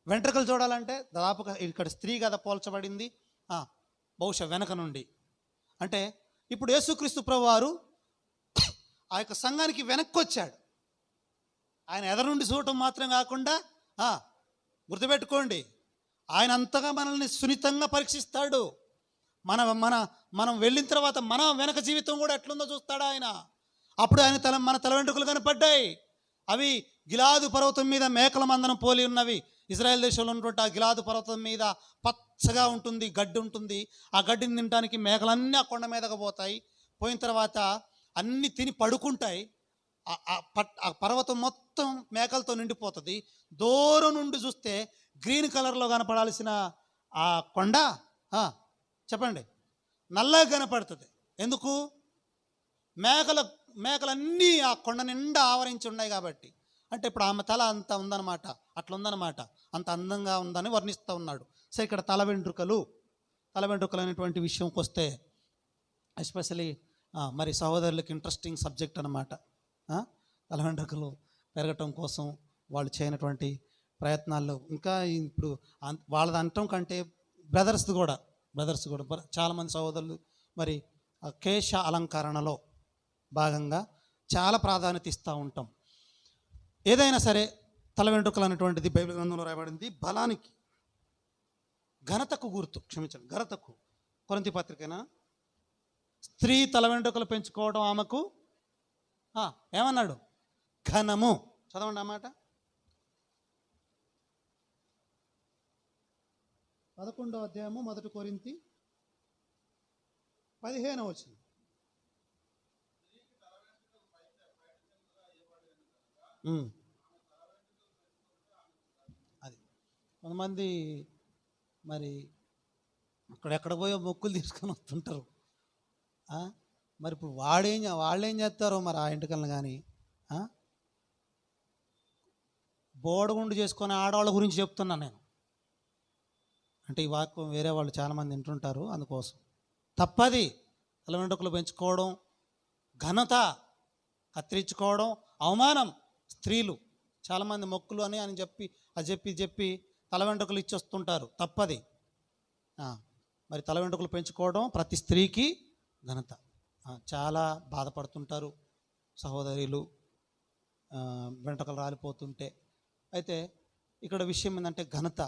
వెంట్రుకలు చూడాలంటే దాదాపుగా ఇక్కడ స్త్రీ కదా పోల్చబడింది, బహుశా వెనక నుండి. అంటే ఇప్పుడు యేసుక్రీస్తు ప్రభువారు ఆ యొక్క సంఘానికి వెనక్కి వచ్చాడు. ఆయన ఎదరు నుండి చూడటం మాత్రం కాకుండా గుర్తుపెట్టుకోండి, ఆయన అంతగా మనల్ని సున్నితంగా పరీక్షిస్తాడు. మనం వెళ్ళిన తర్వాత మన వెనక జీవితం కూడా ఎట్లుందో చూస్తాడు ఆయన. అప్పుడు ఆయన మన తల వెంట్రుకలు కనపడ్డాయి. అవి గిలాదు పర్వతం మీద మేకల మందనం పోలి ఉన్నవి. ఇజ్రాయెల్ దేశంలో ఉన్నటువంటి ఆ గిలాదు పర్వతం మీద పచ్చగా ఉంటుంది, గడ్డి ఉంటుంది. ఆ గడ్డిని తినడానికి మేకలన్నీ ఆ కొండ మీదకు పోతాయి. పోయిన తర్వాత అన్నీ తిని పడుకుంటాయి. ఆ పర్వతం మొత్తం మేకలతో నిండిపోతుంది. దూరం నుండి చూస్తే గ్రీన్ కలర్లో కనపడాల్సిన ఆ కొండ చెప్పండి నల్లగా కనపడుతుంది. ఎందుకు? మేకలన్నీ ఆ కొండ నిండా ఆవరించి ఉన్నాయి కాబట్టి. అంటే ఇప్పుడు ఆమె తల అంత ఉందన్నమాట, అట్లా ఉందన్నమాట, అంత అందంగా ఉందని వర్ణిస్తూ ఉన్నాడు. సో ఇక్కడ తల వెంట్రుకలు అనేటువంటి విషయంకి వస్తే ఎస్పెషలీ మరి సహోదరులకు ఇంట్రెస్టింగ్ సబ్జెక్ట్ అన్నమాట. తల వెంట్రుకలు పెరగటం కోసం వాళ్ళు చేయనటువంటి ప్రయత్నాల్లో ఇంకా ఇప్పుడు వాళ్ళది అనటం కంటే బ్రదర్స్ కూడా చాలామంది సహోదరులు మరి కేశ అలంకరణలో భాగంగా చాలా ప్రాధాన్యత ఇస్తూ ఉంటాం. ఏదైనా సరే తల వెంట్రుకలు అనేటువంటిది బైబిల్ గ్రంథంలో రాయబడింది బలానికి, ఘనతకు గుర్తు. ఘనతకు. కొరింథీ పత్రికనా స్త్రీ తల వెంట్రుకలు పెంచుకోవడం ఆమెకు ఏమన్నాడు? ఘనము. చదవండి అన్నమాట. 11వ అధ్యాయము 1 కొరింథీ 15వ వచనం. అది కొంతమంది మరి అక్కడెక్కడ పోయో మొక్కులు తీసుకొని వస్తుంటారు. మరి ఇప్పుడు వాళ్ళేం చేస్తారో మరి ఆ ఇంటికల్ని కానీ బోడగుండు చేసుకునే ఆడవాళ్ళ గురించి చెప్తున్నాను నేను. అంటే ఈ వాక్యం వేరే వాళ్ళు చాలామంది వింటుంటారు, అందుకోసం. తప్పది. తల వెంట్రుకలు పెంచుకోవడం ఘనత, కత్తిరించుకోవడం అవమానం. స్త్రీలు చాలామంది మొక్కులు అని చెప్పి తల వెంట్రుకలు ఇచ్చొస్తుంటారు. తప్పది. మరి తల వెంట్రుకలు పెంచుకోవడం ప్రతి స్త్రీకి ఘనత. చాలా బాధపడుతుంటారు సహోదరులు వెంట్రుకలు రాలిపోతుంటే. అయితే ఇక్కడ విషయం ఏంటంటే ఘనత.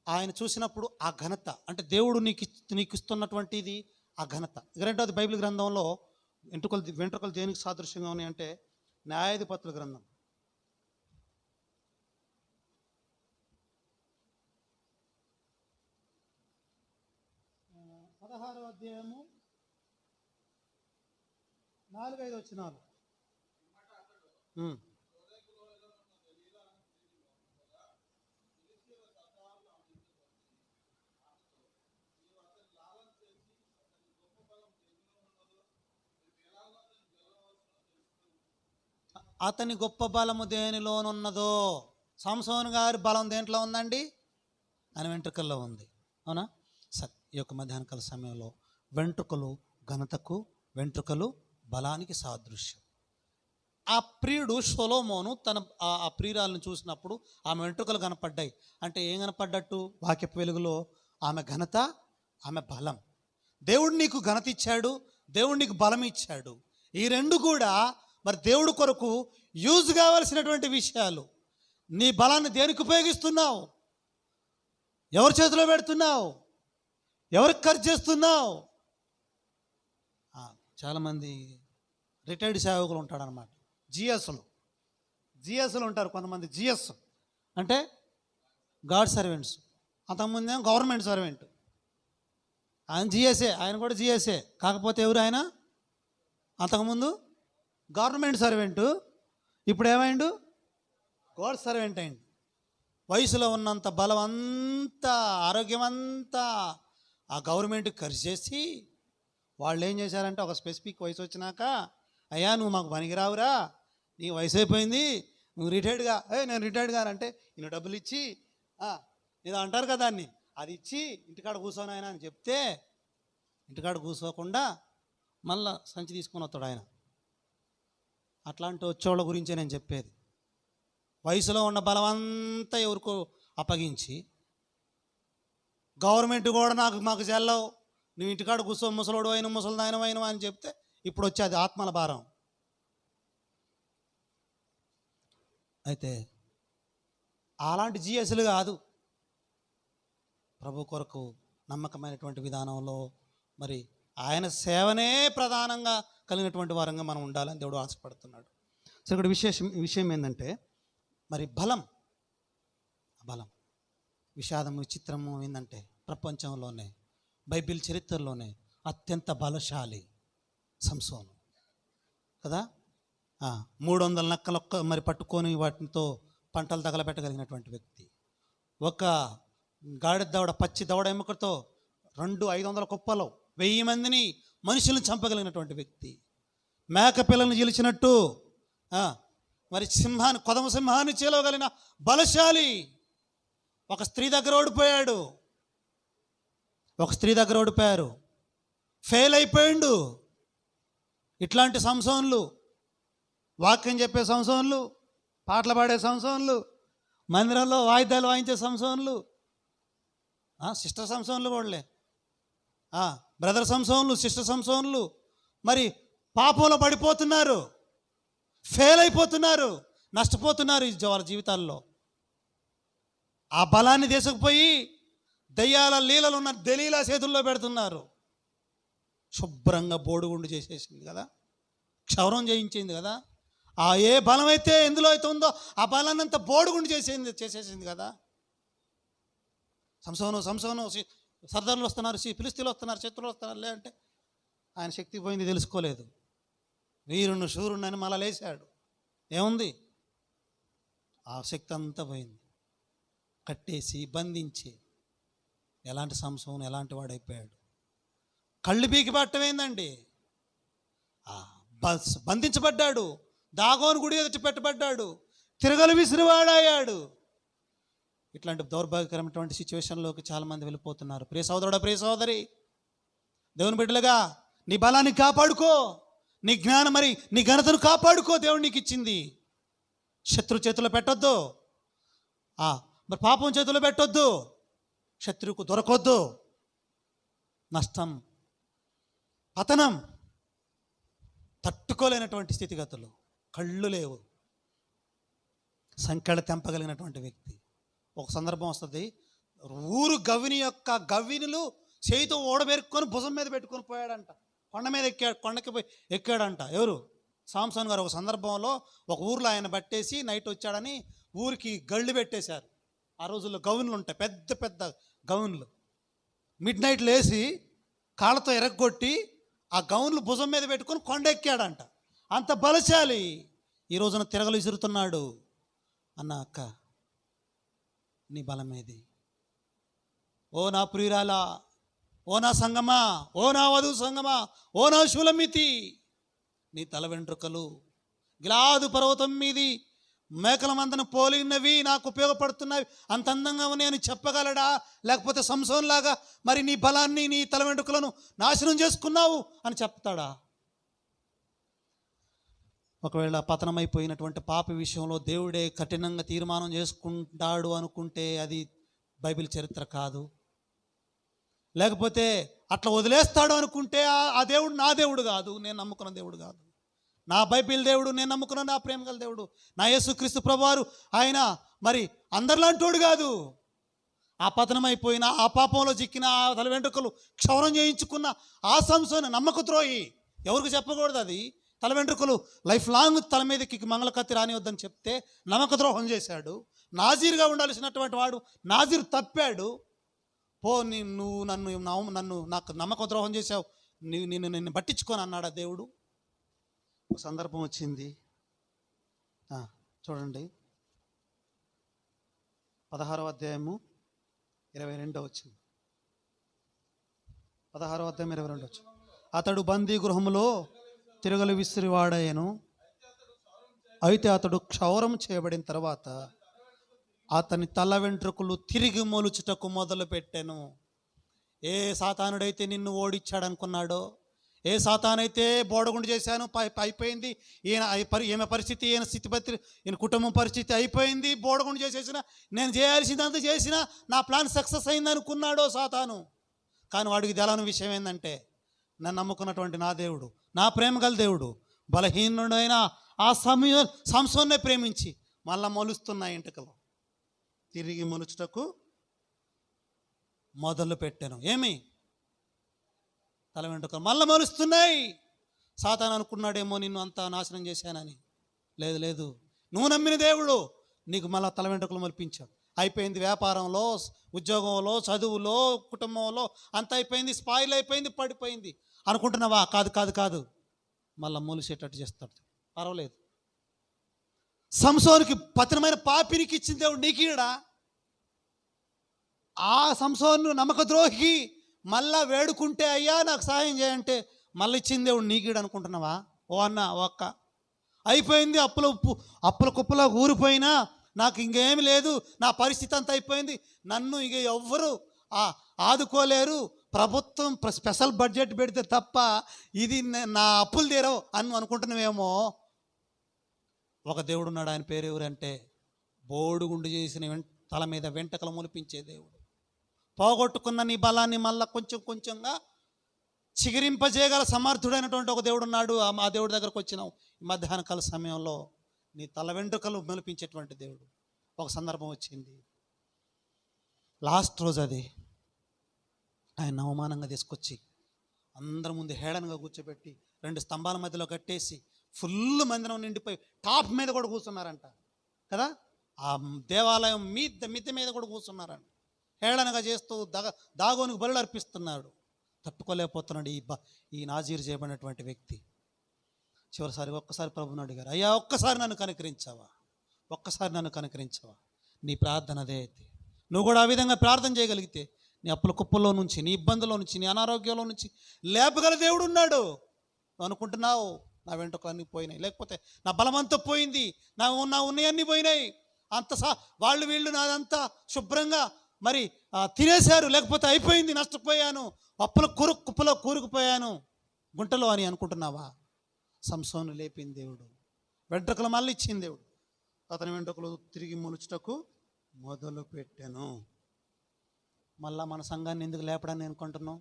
ఆయన చూసినప్పుడు ఆ ఘనత అంటే దేవుడు నీకు ఇస్తున్నటువంటిది ఆ ఘనత. రెండవది బైబిల్ గ్రంథంలో వెంట్రుకలు దేనికి సాదృశ్యంగా ఉన్నాయంటే న్యాయాధిపతుల గ్రంథం 16వ అధ్యాయము 4-5 వచనాలు. అతని గొప్ప బలము దేనిలోనున్నదో. సంసోను గారి బలం దేంట్లో ఉందండి? ఆయన వెంట్రుకల్లో ఉంది. అవునా? ఈ యొక్క మధ్యాహ్నకాల సమయంలో వెంట్రుకలు ఘనతకు, వెంట్రుకలు బలానికి సాదృశ్యం. ఆ ప్రియుడు సొలొమోను ఆ ప్రియురాలను చూసినప్పుడు ఆమె వెంట్రుకలు కనపడ్డాయి. అంటే ఏం కనపడ్డట్టు? వాక్యపు వెలుగులో ఆమె ఘనత, ఆమె బలం. దేవుడు నీకు ఘనత ఇచ్చాడు, దేవుడు నీకు బలం ఇచ్చాడు. ఈ రెండు కూడా మరి దేవుడు కొరకు యూజ్ కావాల్సినటువంటి విషయాలు. నీ బలాన్ని దేనికి ఉపయోగిస్తున్నావు? ఎవరి చేతిలో పెడుతున్నావు? ఎవరికి ఖర్చు చేస్తున్నావు? చాలామంది రిటైర్డ్ సేవకులు ఉంటాడనమాట. జిఎస్లు ఉంటారు కొంతమంది. జిఎస్ అంటే గాడ్ సర్వెంట్స్. అంతకుముందేమో గవర్నమెంట్ సర్వెంట్. ఆయన జిఎస్ఏ, ఆయన కూడా జిఎస్ఏ. కాకపోతే ఎవరు ఆయన? అంతకుముందు గవర్నమెంట్ సర్వెంటు, ఇప్పుడు ఏమైండు? గాడ్ సర్వెంట్ అయింది. వయసులో ఉన్నంత బలం అంతా, ఆరోగ్యం అంతా ఆ గవర్నమెంట్కి ఖర్చు చేసి వాళ్ళు ఏం చేశారంటే ఒక స్పెసిఫిక్ వయసు వచ్చినాక, అయ్యా నువ్వు మాకు పనికిరావురా, నీ వయసు అయిపోయింది, నువ్వు రిటైర్డ్గా, నేను రిటైర్డ్గా అంటే ఈయన డబ్బులు ఇచ్చి ఏదో అంటారు కదా దాన్ని, అది ఇచ్చి ఇంటికాడ కూర్చొని ఆయన అని చెప్తే ఇంటికాడ కూర్చోకుండా మళ్ళా సంచి తీసుకొని వస్తాడు ఆయన. అట్లాంటి వచ్చేవాళ్ళ గురించే నేను చెప్పేది. వయసులో ఉన్న బలం అంతా ఎవరికో అప్పగించి, గవర్నమెంట్ కూడా మాకు చెల్లవు, నువ్వు ఇంటికాడ కూర్చో, ముసలోడు అయిన ముసలిదాయనం అయినవా అని చెప్తే ఇప్పుడు వచ్చేది ఆత్మల భారం. అయితే అలాంటి జిఎస్లు కాదు. ప్రభు కొరకు నమ్మకమైనటువంటి విధానంలో మరి ఆయన సేవనే ప్రధానంగా కలిగినటువంటి వారంగా మనం ఉండాలని దేవుడు ఆశపడుతున్నాడు. సో ఇక్కడ విషయం ఏంటంటే మరి బలం విషాదము, విచిత్రము ఏంటంటే ప్రపంచంలోనే బైబిల్ చరిత్రలోనే అత్యంత బలశాలి సంసోను కదా. 300 నక్కలు మరి పట్టుకొని వాటితో పంటలు తగలబెట్టగలిగినటువంటి వ్యక్తి. ఒక గాడిద దవడ, పచ్చి దవడ ఎముకతో 500 కుప్పలో 1000 మందిని మనుషులను చంపగలిగినటువంటి వ్యక్తి. మేక పిల్లల్ని గెలిచినట్టు మరి కొదమ సింహాన్ని చేలవగలిగిన బలశాలి. ఒక స్త్రీ దగ్గర ఓడిపోయాడు, ఒక స్త్రీ దగ్గర ఓడిపోయారు, ఫెయిల్ అయిపోయిండు. ఇట్లాంటి సంసోన్లు, వాక్యం చెప్పే సంసోన్లు, పాటలు పాడే సంసోన్లు, మందిరంలో వాయిద్యాలు వాయించే సంసోన్లు, సిస్టర్ సంసోన్లు కూడాలే, బ్రదర్ సంసోన్లు, సిస్టర్ సంసోన్లు మరి పాపంలో పడిపోతున్నారు, ఫెయిల్ అయిపోతున్నారు, నష్టపోతున్నారు వాళ్ళ జీవితాల్లో. ఆ బలాన్ని తీసుకుపోయి దయ్యాల లీలలు ఉన్న దలీలా చేతుల్లో పెడుతున్నారు. శుభ్రంగా బోడిగుండు చేసేసింది కదా, క్షౌరం చేయించింది కదా. ఆ ఏ బలం అయితే ఎందులో అయితే ఉందో ఆ బలాన్ని అంతా బోడిగుండు చేసేసింది కదా. సంసోను సర్దారులు వస్తున్నారు, ఫిలిస్తీన్లు వస్తున్నారు, శత్రువులు వస్తున్నారు లేదంటే ఆయన శక్తి పోయింది, తెలుసుకోలేదు. వీరుణ్ణి శూరుణ్ణి మళ్ళా లేచాడు. ఏముంది? ఆ శక్తి అంతా పోయింది. కట్టేసి బంధించి ఎలాంటి సంసోను ఎలాంటి వాడైపోయాడు. కళ్ళు బీకి పట్టమైందండి. బంధించబడ్డాడు, దాగోను గుడి ఎదుటి పెట్టబడ్డాడు, తిరగలు విసిరివాడయ్యాడు. ఇట్లాంటి దౌర్భాగ్యకరమైనటువంటి సిచ్యువేషన్లోకి చాలామంది వెళ్ళిపోతున్నారు. ప్రియ సోదరుడా, ప్రియ సోదరి, దేవుని బిడ్డలుగా నీ బలాన్ని కాపాడుకో, నీ జ్ఞానం మరి నీ ఘనతను కాపాడుకో. దేవుడు నీకు ఇచ్చింది. శత్రు చేతిలో పెట్టొద్దు, మరి పాపం చేతిలో పెట్టొద్దు, శత్రువుకు దొరకొద్దు. నష్టం, పతనం, తట్టుకోలేనటువంటి స్థితిగతులు, కళ్ళు లేవు, సంఖ్యలు తెంపగలిగినటువంటి వ్యక్తి. ఒక సందర్భం వస్తుంది, ఊరు గవిని యొక్క గవినులు చేయితో ఓడబెరుక్కొని భుజం మీద పెట్టుకొని పోయాడంట, కొండ మీద కొండకి పోయి ఎక్కాడంట. ఎవరు? సాంసన్ గారు. ఒక సందర్భంలో ఒక ఊర్లో ఆయన పట్టేసి నైట్ వచ్చాడని ఊరికి గళ్ళు పెట్టేశారు. ఆ రోజుల్లో గౌన్లు ఉంటాయి, పెద్ద పెద్ద గౌన్లు. మిడ్ నైట్ లేచి కాళ్ళతో ఎరగొట్టి ఆ గౌన్లు భుజం మీద పెట్టుకొని కొండ ఎక్కాడంట. అంత బలశాలి. ఈ రోజున తిరగలు విసురుతున్నాడు. అన్న అక్క, నీ బలమేది? ఓ నా ప్రియురాలా, ఓ నా సంగమా, ఓ నా వధువు సంగమా, ఓ నా శూలమితి, నీ తల వెంట్రుకలు గిలాదు పర్వతం మీది మేకల మందను పోలినవి నాకు ఉపయోగపడుతున్నవి, అంత అందంగా నేను చెప్పగలడా? లేకపోతే సంసోన్లాగా మరి నీ బలాన్ని, నీ తల వెంట్రుకలను నాశనం చేసుకున్నావు అని చెప్తాడా? ఒకవేళ పతనమైపోయినటువంటి పాపి విషయంలో దేవుడే కఠినంగా తీర్మానం చేసుకుంటాడు అనుకుంటే అది బైబిల్ చరిత్ర కాదు. లేకపోతే అట్లా వదిలేస్తాడు అనుకుంటే ఆ దేవుడు నా దేవుడు కాదు, నేను నమ్ముకున్న దేవుడు కాదు. నా బైబిల్ దేవుడు, నేను నమ్ముకున్న నా ప్రేమ గల దేవుడు, నా యేసుక్రీస్తు ప్రభువారు, ఆయన మరి అందరిలాంటోడు కాదు. ఆ పతనమైపోయిన, ఆ పాపంలో చిక్కిన, ఆ తల వెంట్రుకలు క్షౌరం చేయించుకున్న ఆ సంసోను నమ్మక ద్రోహి. ఎవరికి చెప్పకూడదు అది. తల వెంట్రుకలు లైఫ్ లాంగ్ తల మీదకి మంగళకత్తి రానివద్దని చెప్తే నమ్మక ద్రోహం చేశాడు. నాజీరుగా ఉండాల్సినటువంటి వాడు నాజీరు తప్పాడు. నువ్వు నాకు నమ్మక ద్రోహం చేశావు, నిన్ను పట్టించుకొని అన్నాడు ఆ దేవుడు. ఒక సందర్భం వచ్చింది, చూడండి, 16వ అధ్యాయము 22వ వచ్చింది. 16వ అధ్యాయం 22 వచ్చింది. అతడు బందీ గృహములో తిరగలు విసిరివాడాయను. అయితే అతడు క్షౌరం చేయబడిన తర్వాత అతని తల వెంట్రుకలు తిరిగి మొలుచుటకు మొదలు పెట్టాను. ఏ సాతానుడైతే నిన్ను ఓడిచ్చాడు అనుకున్నాడో, ఏ సాతానైతే బోడగుండు చేశాను అయిపోయింది, ఈమె పరిస్థితి, ఈయన స్థితిపత్రి, ఈయన కుటుంబం పరిస్థితి అయిపోయింది, బోడగుండు చేసేసిన, నేను చేయాల్సిందంతా చేసిన, నా ప్లాన్ సక్సెస్ అయింది అనుకున్నాడో సాతాను. కానీ వాడికి తెలని విషయం ఏంటంటే, నన్ను నమ్ముకున్నటువంటి నా దేవుడు, నా ప్రేమ గల దేవుడు, బలహీనుడైన ఆ సంసోన్నే ప్రేమించి మళ్ళా మొలుస్తున్న ఇంటికలు తిరిగి మొలుచుటకు మొదలు పెట్టాను. ఏమి? తల వెంట్రుకలు మళ్ళీ మొలుస్తున్నాయి. సాతాను అనుకున్నాడేమో నిన్ను అంతా నాశనం చేశానని. లేదు లేదు, నువ్వు నమ్మిన దేవుడు నీకు మళ్ళీ తల వెంట్రుకలు మొలిపించావు. అయిపోయింది, వ్యాపారంలో, ఉద్యోగంలో, చదువులో, కుటుంబంలో అంత అయిపోయింది, స్పాయిల్ అయిపోయింది, పడిపోయింది అనుకుంటున్నావా? కాదు కాదు కాదు, మళ్ళీ మొలిసేటట్టు చేస్తాడు. పర్వాలేదు. సంసోనుకి పతనమైన పాపినికి ఇచ్చిన దేవుడు నీకీడా? ఆ సంసోను నమ్మక ద్రోహి మళ్ళా వేడుకుంటే, అయ్యా నాకు సహాయం చేయంటే మళ్ళీ ఇచ్చిన దేవుడు నీకీడు అనుకుంటున్నావా? ఓ అన్న, ఓ అక్క, అయిపోయింది, అప్పుల కుప్పలా ఊరిపోయినా నాకు ఇంకేమి లేదు, నా పరిస్థితి అంతా అయిపోయింది, నన్ను ఇక ఎవ్వరు ఆదుకోలేరు, ప్రభుత్వం స్పెషల్ బడ్జెట్ పెడితే తప్ప ఇది నా అప్పులు తీరవు అని అనుకుంటున్నావేమో. ఒక దేవుడు ఉన్నాడు, ఆయన పేరు ఎవరంటే బోడుగుండు చేసిన తల మీద వెంటకలు మొలిపించే దేవుడు. పోగొట్టుకున్న నీ బలాన్ని మళ్ళా కొంచెం కొంచెంగా చిగిరింపజేయగల సమర్థుడైనటువంటి ఒక దేవుడు ఉన్నాడు. ఆ దేవుడి దగ్గరకు వచ్చినాం ఈ మధ్యాహ్న కాల సమయంలో. నీ తల వెంట్రుకలు మొలిపించేటువంటి దేవుడు. ఒక సందర్భం వచ్చింది, లాస్ట్ రోజు అది, ఆయన అవమానంగా తీసుకొచ్చి అందరి ముందు హేళనగా కూర్చోబెట్టి 2 స్తంభాల మధ్యలో కట్టేసి ఫుల్ మందిరం నిండిపోయి టాప్ మీద కూడా కూర్చున్నారంట కదా. ఆ దేవాలయం మిద్దె మీద కూడా కూర్చున్నారంట. హేళనగా చేస్తూ దాగోనికి బలులు అర్పిస్తున్నాడు. తట్టుకోలేకపోతున్నాడు ఈ నాజీరు చేయబడినటువంటి వ్యక్తి. చివరిసారి ఒక్కసారి ప్రభువుని అడిగారు, అయ్యా ఒక్కసారి నన్ను కనికరించావా, ఒక్కసారి నన్ను కనికరించావా. నీ ప్రార్థన అదే అయితే, నువ్వు కూడా ఆ విధంగా ప్రార్థన చేయగలిగితే నీ అప్పుల కుప్పల్లో నుంచి, నీ ఇబ్బందుల్లో నుంచి, నీ అనారోగ్యంలో నుంచి లేపగల దేవుడు ఉన్నాడు. నువ్వు అనుకుంటున్నావు నా వెంట్రుకలన్నీ పోయినాయి, లేకపోతే నా బలమంతా పోయింది, నా ఉన్నాయన్నీ పోయినాయి, వాళ్ళు వీళ్ళు నాదంతా శుభ్రంగా మరి తినేశారు, లేకపోతే అయిపోయింది, నష్టపోయాను, అప్పుల కుప్పలో కూరుకుపోయాను గుంటలో అని అనుకుంటున్నావా. సంసోను లేపిన దేవుడు, వెంట్రుకలు మళ్ళీ ఇచ్చిన దేవుడు. అతని వెంట్రుకలు తిరిగి మొలుచుటకు మొదలు పెట్టాను. మళ్ళా మన సంఘాన్ని ఎందుకు లేపడాన్ని అనుకుంటున్నావు?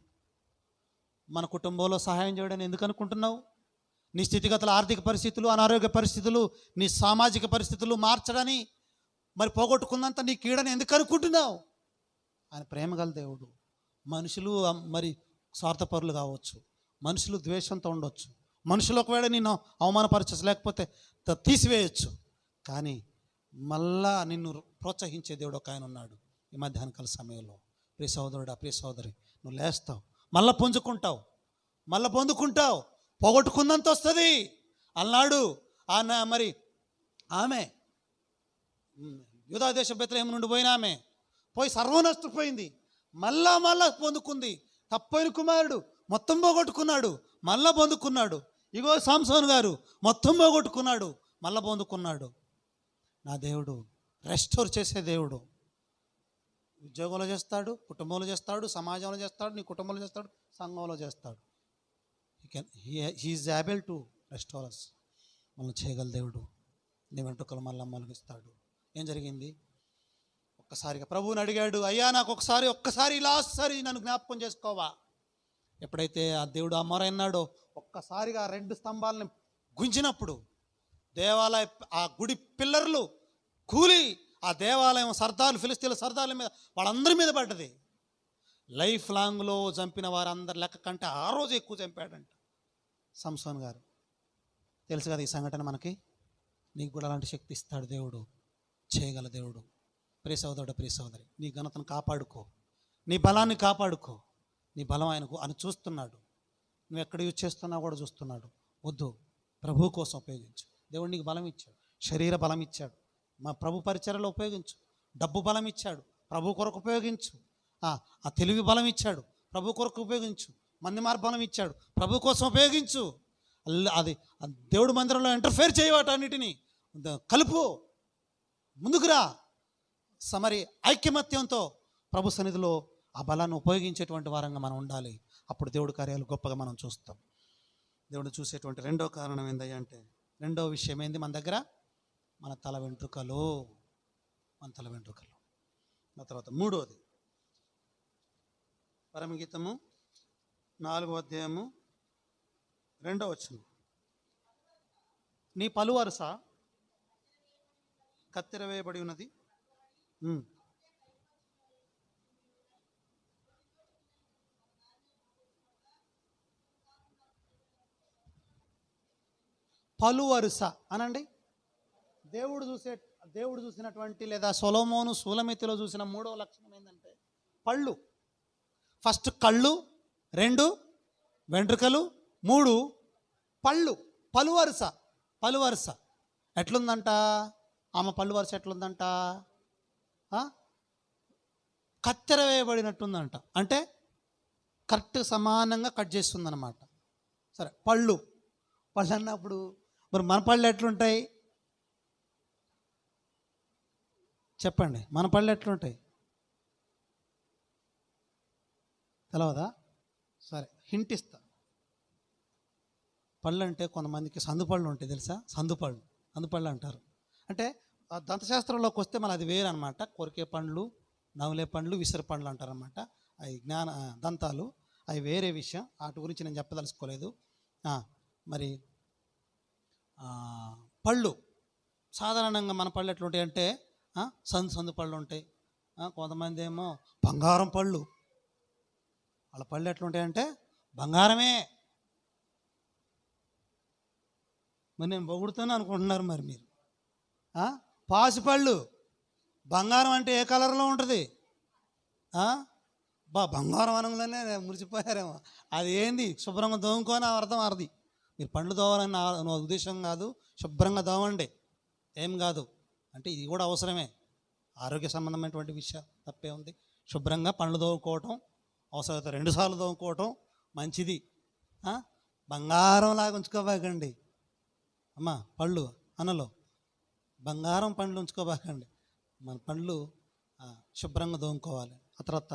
మన కుటుంబంలో సహాయం చేయడాన్ని ఎందుకు అనుకుంటున్నావు? నీ స్థితిగతుల ఆర్థిక పరిస్థితులు, అనారోగ్య పరిస్థితులు, నీ సామాజిక పరిస్థితులు మార్చడని, మరి పోగొట్టుకున్నంత నీ కీడని ఎందుకు అనుకుంటున్నావు? ఆయన ప్రేమగల దేవుడు. మనుషులు మరి స్వార్థపరులు కావచ్చు, మనుషులు ద్వేషంతో ఉండొచ్చు, మనుషులు ఒకవేళ నిన్ను అవమానపరచచ్చు, లేకపోతే తీసివేయచ్చు, కానీ మళ్ళా నిన్ను ప్రోత్సహించే దేవుడు ఒక ఆయన ఉన్నాడు. ఈ మధ్యాహ్నకాల సమయంలో ప్రియ సహోదరుడా, ప్రియ సహోదరి, నువ్వు లేస్తావు, మళ్ళీ పొందుకుంటావు, పోగొట్టుకుందంత వస్తుంది అన్నాడు. మరి ఆమె యూదా దేశ బెత్లెహేము నుండి పోయిన ఆమె పోయి సర్వం నష్టపోయింది, మళ్ళా పొందుకుంది. తప్పైన కుమారుడు మొత్తం పోగొట్టుకున్నాడు, మళ్ళా పొందుకున్నాడు. ఇగో సంసోను గారు మొత్తం పోగొట్టుకున్నాడు, మళ్ళా పొందుకున్నాడు. నా దేవుడు రెస్టోర్ చేసే దేవుడు. ఉద్యోగంలో చేస్తాడు, కుటుంబంలో చేస్తాడు, సమాజంలో చేస్తాడు, నీ కుటుంబంలో చేస్తాడు, సంఘంలో చేస్తాడు. హీఈస్ ఏబుల్ టు రెస్టోర్ అస్. మనం చేయగల దేవుడు. నీ వెంట్రుకలు మళ్ళీ మొలిగిస్తాడు. ఏం జరిగింది? ఒక్కసారిగా ప్రభువుని అడిగాడు, అయ్యా నాకు ఒక్కసారి లాస్ట్ సారి నన్ను జ్ఞాపకం చేసుకోవా. ఎప్పుడైతే ఆ దేవుడు ఆ మొరన్నాడో, ఒక్కసారిగా 2 స్తంభాలని గుంజినప్పుడు దేవాలయ ఆ గుడి పిల్లర్లు కూలి ఆ దేవాలయం ఫిలిస్తీన్ల సర్దార్ల మీద, వాళ్ళందరి మీద పడ్డది. లైఫ్ లాంగ్లో చంపిన వారందరి లెక్క కంటే ఆ రోజు ఎక్కువ చంపాడంట సంసోన్ గారు. తెలుసు కదా ఈ సంఘటన మనకి. నీకు కూడా అలాంటి శక్తి ఇస్తాడు దేవుడు, చేయగల దేవుడు. ప్రియ సోదరుడు, ప్రియ సోదరి, నీ ఘనతను కాపాడుకో, నీ బలాన్ని కాపాడుకో. నీ బలం ఆయన చూస్తున్నాడు. నువ్వు ఎక్కడ యూజ్ చేస్తున్నా కూడా చూస్తున్నాడు. వద్దు, ప్రభు కోసం ఉపయోగించు. దేవుడు నీకు బలం ఇచ్చాడు, శరీర బలం ఇచ్చాడు, మా ప్రభు పరిచర్యలో ఉపయోగించు. డబ్బు బలం ఇచ్చాడు, ప్రభు కొరకు ఉపయోగించు. ఆ తెలివి బలం ఇచ్చాడు, ప్రభు కొరకు ఉపయోగించు. మంది బలం ఇచ్చాడు, ప్రభు కోసం ఉపయోగించు. అది దేవుడు మందిరంలో ఇంటర్ఫేర్ చేయవాటన్నిటినీ కలుపు, ముందుకురా. మరి ఐక్యమత్యంతో ప్రభు సన్నిధిలో ఆ బలాన్ని ఉపయోగించేటువంటి వారంగా మనం ఉండాలి. అప్పుడు దేవుడి కార్యాలు గొప్పగా మనం చూస్తాం. దేవుడు చూసేటువంటి రెండో కారణం ఏందయ్యా అంటే, రెండో విషయం ఏంది మన దగ్గర? మన తల వెంట్రుకలు. ఆ తర్వాత మూడోది, పరమగీతము 4వ అధ్యాయము 2వ వచనం. నీ పలువరుస కత్తెర వేయబడి ఉన్నది. పలువరుస అనండి. దేవుడు చూసినటువంటి లేదా సొలొమోను సూలమితిలో చూసిన 3వ లక్షణం ఏంటంటే పళ్ళు. ఫస్ట్ కళ్ళు, 2 వెంట్రుకలు, 3 పళ్ళు. పలువరుస ఎట్లుందంట? ఆమె పళ్ళు వరుస ఎట్లుందంట? కత్తెర వేయబడినట్టుందంట. అంటే కరెక్ట్ సమానంగా కట్ చేస్తుందన్నమాట. సరే, పళ్ళు అన్నప్పుడు మరి మన పళ్ళు ఎట్లుంటాయి? చెప్పండి, మన పళ్ళు ఎట్లుంటాయి? తెలవదా? సరే, హింట్ ఇస్తా. పళ్ళు అంటే కొంతమందికి సందుపళ్ళు ఉంటాయి, తెలుసా? సందుపళ్ళు అంటారు. అంటే దంతశాస్త్రంలోకి వస్తే మళ్ళీ అది వేరు అనమాట. కొరికే పండ్లు, నవలే పండ్లు, విసరి పండ్లు అంటారనమాట. అవి దంతాలు, అవి వేరే విషయం. వాటి గురించి నేను చెప్పదలుచుకోలేదు. మరి పళ్ళు సాధారణంగా మన పళ్ళు ఎట్లుంటాయి అంటే సందు పళ్ళు ఉంటాయి. కొంతమంది ఏమో బంగారం పళ్ళు. వాళ్ళ పళ్ళు ఎట్లుంటాయంటే బంగారమే. మరి నేను పొగుడుతాను అనుకుంటున్నారు మరి మీరు. పాసిపళ్ళు, బంగారం అంటే ఏ కలర్లో ఉంటుంది? బంగారం అనగానే మురిసిపోయారేమో. అది ఏంది? శుభ్రంగా దోముకొని అర్థం అరది. మీరు పండ్లు దోవాలని నా ఉద్దేశం కాదు. శుభ్రంగా దోవండి, ఏం కాదు. అంటే ఇది కూడా అవసరమే, ఆరోగ్య సంబంధమైనటువంటి విషయం, తప్పే ఉంది. శుభ్రంగా పండ్లు దోవుకోవటం అవసరమైతే 2 సార్లు దోముకోవటం మంచిది. బంగారంలాగా ఉంచుకోబాకండి అమ్మ పళ్ళు. అన్నలో బంగారం పండ్లు ఉంచుకోబాకండి. మన పండ్లు శుభ్రంగా దోముకోవాలి. ఆ తర్వాత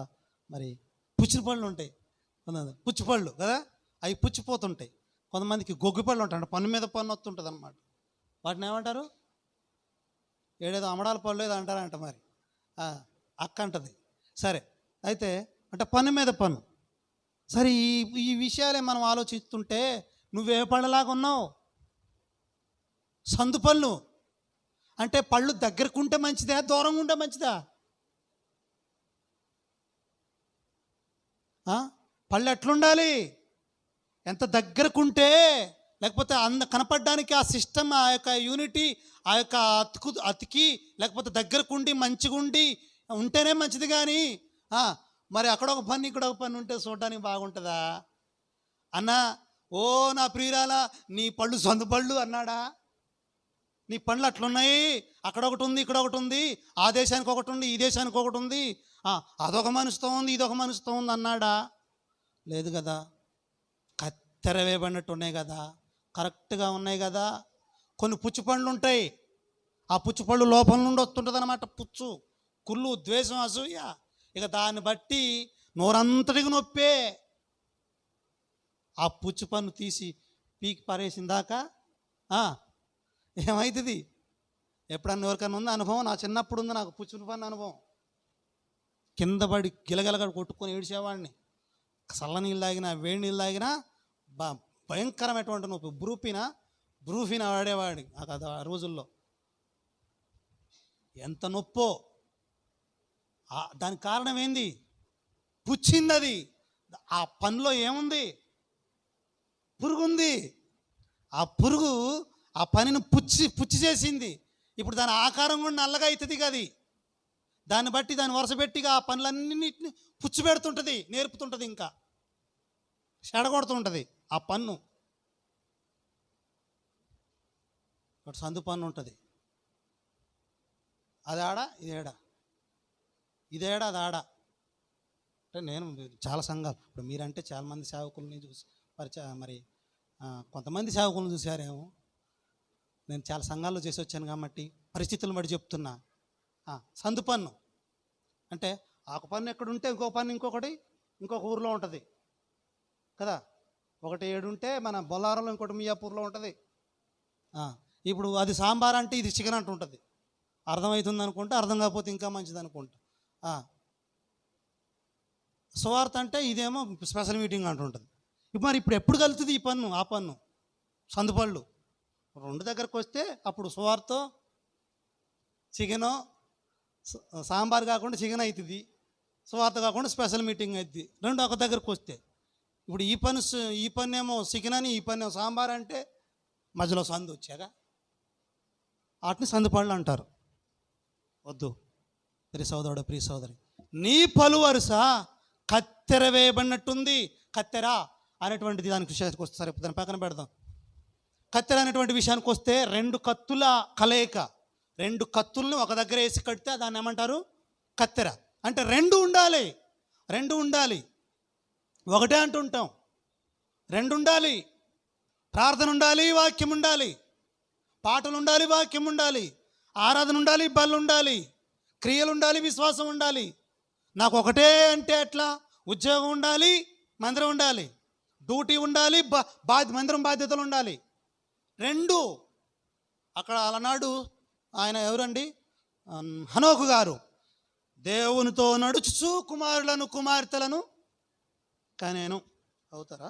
మరి పుచ్చిన పళ్ళు ఉంటాయి, పుచ్చిపళ్ళు కదా, అవి పుచ్చిపోతుంటాయి. కొంతమందికి గొగ్గిపళ్ళు ఉంటాయి, అంటే పన్ను మీద పన్ను వస్తుంటుంది అన్నమాట. వాటిని ఏమంటారు? ఏడేదో అమడాల పళ్ళు ఏదో అంటారంట. మరి అక్క అంటది. సరే, అయితే అంటే పన్ను మీద పన్ను. సరే, ఈ విషయాలే మనం ఆలోచిస్తుంటే నువ్వే పళ్ళలాగా ఉన్నావు? సందు పళ్ళు అంటే పళ్ళు దగ్గరకుంటే మంచిదా, దూరంగా ఉంటే మంచిదా? పళ్ళు ఎట్లుండాలి? ఎంత దగ్గరకుంటే, లేకపోతే కనపడడానికి ఆ సిస్టమ్, ఆ యొక్క యూనిటీ, ఆ యొక్క అతికి లేకపోతే దగ్గరకుండి మంచిగుండి ఉంటేనే మంచిది. కానీ మరి అక్కడ ఒక పన్ను ఇక్కడ ఒక పన్ను ఉంటే చూడడానికి బాగుంటుందా? అన్నా, ఓ నా ప్రియురాల, నీ పళ్ళు సందు పళ్ళు అన్నాడా? నీ పండ్లు అట్లున్నాయి, అక్కడ ఒకటి ఉంది, ఇక్కడ ఒకటి ఉంది, ఆ దేశానికి ఒకటి ఉంది, ఈ దేశానికి ఒకటి ఉంది, అదొక మనిషితో ఉంది, ఇదొక మనిషితో ఉంది అన్నాడా? లేదు కదా. కత్తెర వేయబడినట్టు ఉన్నాయి కదా, కరెక్ట్గా ఉన్నాయి కదా. కొన్ని పుచ్చు పండ్లు ఉంటాయి, ఆ పుచ్చు పళ్ళు లోపల నుండి వస్తుంటుంది అన్నమాట. పుచ్చు, కుళ్ళు, ద్వేషం, అసూయ, ఇక దాన్ని బట్టి నోరంతటికి నొప్పే. ఆ పుచ్చు పన్ను తీసి పీకి పారేసిందాక ఏమవుతుంది? ఎప్పుడన్నా ఎవరికన్నా ఉందా అనుభవం? నా చిన్నప్పుడు ఉంది నాకు పుచ్చుని పన్ను అనుభవం. కింద పడి గిలగలగా కొట్టుకొని ఏడిచేవాడిని. చల్ల నీళ్ళు తాగినా, వేడి నీళ్ళు తాగినా భయంకరమైనటువంటి నొప్పి. బ్రూఫినా వాడేవాడి ఆ రోజుల్లో. ఎంత నొప్పో. దానికి కారణం ఏంది? పుచ్చింది. అది ఆ పనిలో ఏముంది? పురుగుంది. ఆ పురుగు ఆ పనిని పుచ్చి చేసింది. ఇప్పుడు దాని ఆకారం కూడా నల్లగా అవుతుంది కది. దాన్ని బట్టి దాన్ని వరుసపెట్టిగా ఆ పనులన్నింటినీ పుచ్చి పెడుతుంటుంది, నేర్పుతుంటుంది, ఇంకా చెడగొడుతుంటుంది ఆ పన్ను. ఒకటి సందు పన్ను ఉంటుంది, అది ఆడ, ఇదేడా, ఇదేడా, అది ఆడ. అంటే నేను చాలా సంఘాలు, ఇప్పుడు మీరంటే చాలామంది సేవకులని చూసి మరి కొంతమంది సేవకులను చూసారేమో. నేను చాలా సంఘాల్లో చేసి వచ్చాను కాబట్టి పరిస్థితులను బట్టి చెప్తున్నా. సందు పన్ను అంటే ఒక పన్ను ఎక్కడుంటే ఇంకో పన్ను ఇంకొక ఊరిలో ఉంటుంది కదా. ఒకటి 7 ఉంటే మన బొల్లారంలో, ఇంకోటి మియాపూర్లో ఉంటుంది. ఇప్పుడు అది సాంబార్ అంటే ఇది చికెన్ అంటూ ఉంటుంది. అర్థమవుతుంది అనుకుంటే, అర్థం కాకపోతే ఇంకా మంచిది అనుకుంటా. సువార్త అంటే ఇదేమో స్పెషల్ మీటింగ్ అంటుంటుంది. ఇప్పుడు ఎప్పుడు కలుగుతుంది ఈ పన్ను ఆ పన్ను? సందుపళ్ళు 2 దగ్గరకు వస్తే అప్పుడు సువార్త చికెను, సాంబార్ కాకుండా చికెన్ అవుతుంది, సువార్త కాకుండా స్పెషల్ మీటింగ్ అవుతుంది. 2 ఒక దగ్గరకు వస్తే ఇప్పుడు ఈ పన్ను ఏమో చికెన్ అని, ఈ పన్ను సాంబార్ అంటే మధ్యలో సందు వచ్చాక వాటిని సందుపళ్ళు అంటారు. వద్దు ప్రియ సోదరి, నీ పలు వరుస కత్తెర వేయబడినట్టుంది. కత్తెర అనేటువంటిది దానికి విషయానికి వస్తే సరే, దాని పక్కన పెడదాం. కత్తెర అనేటువంటి విషయానికి వస్తే 2 కత్తుల కలయిక, 2 కత్తుల్ని ఒక దగ్గర వేసి కడితే దాన్ని ఏమంటారు? కత్తెర. అంటే 2 ఉండాలి. ఒకటే అంటుంటాం. 2 ఉండాలి. ప్రార్థన ఉండాలి, వాక్యం ఉండాలి, పాటలు ఉండాలి, వాక్యం ఉండాలి, ఆరాధన ఉండాలి, బలు ఉండాలి. క్రియలు ఉండాలి, విశ్వాసం ఉండాలి. నాకు ఒకటే అంటే ఎట్లా? ఉద్యోగం ఉండాలి, మందిరం ఉండాలి, డ్యూటీ ఉండాలి, మందిరం బాధ్యతలు ఉండాలి. రెండు. అక్కడ అలనాడు ఆయన ఎవరండి? హనోకు గారు దేవునితో నడుచుచు కుమారులను కుమార్తెలను కనేను. అవుతారా?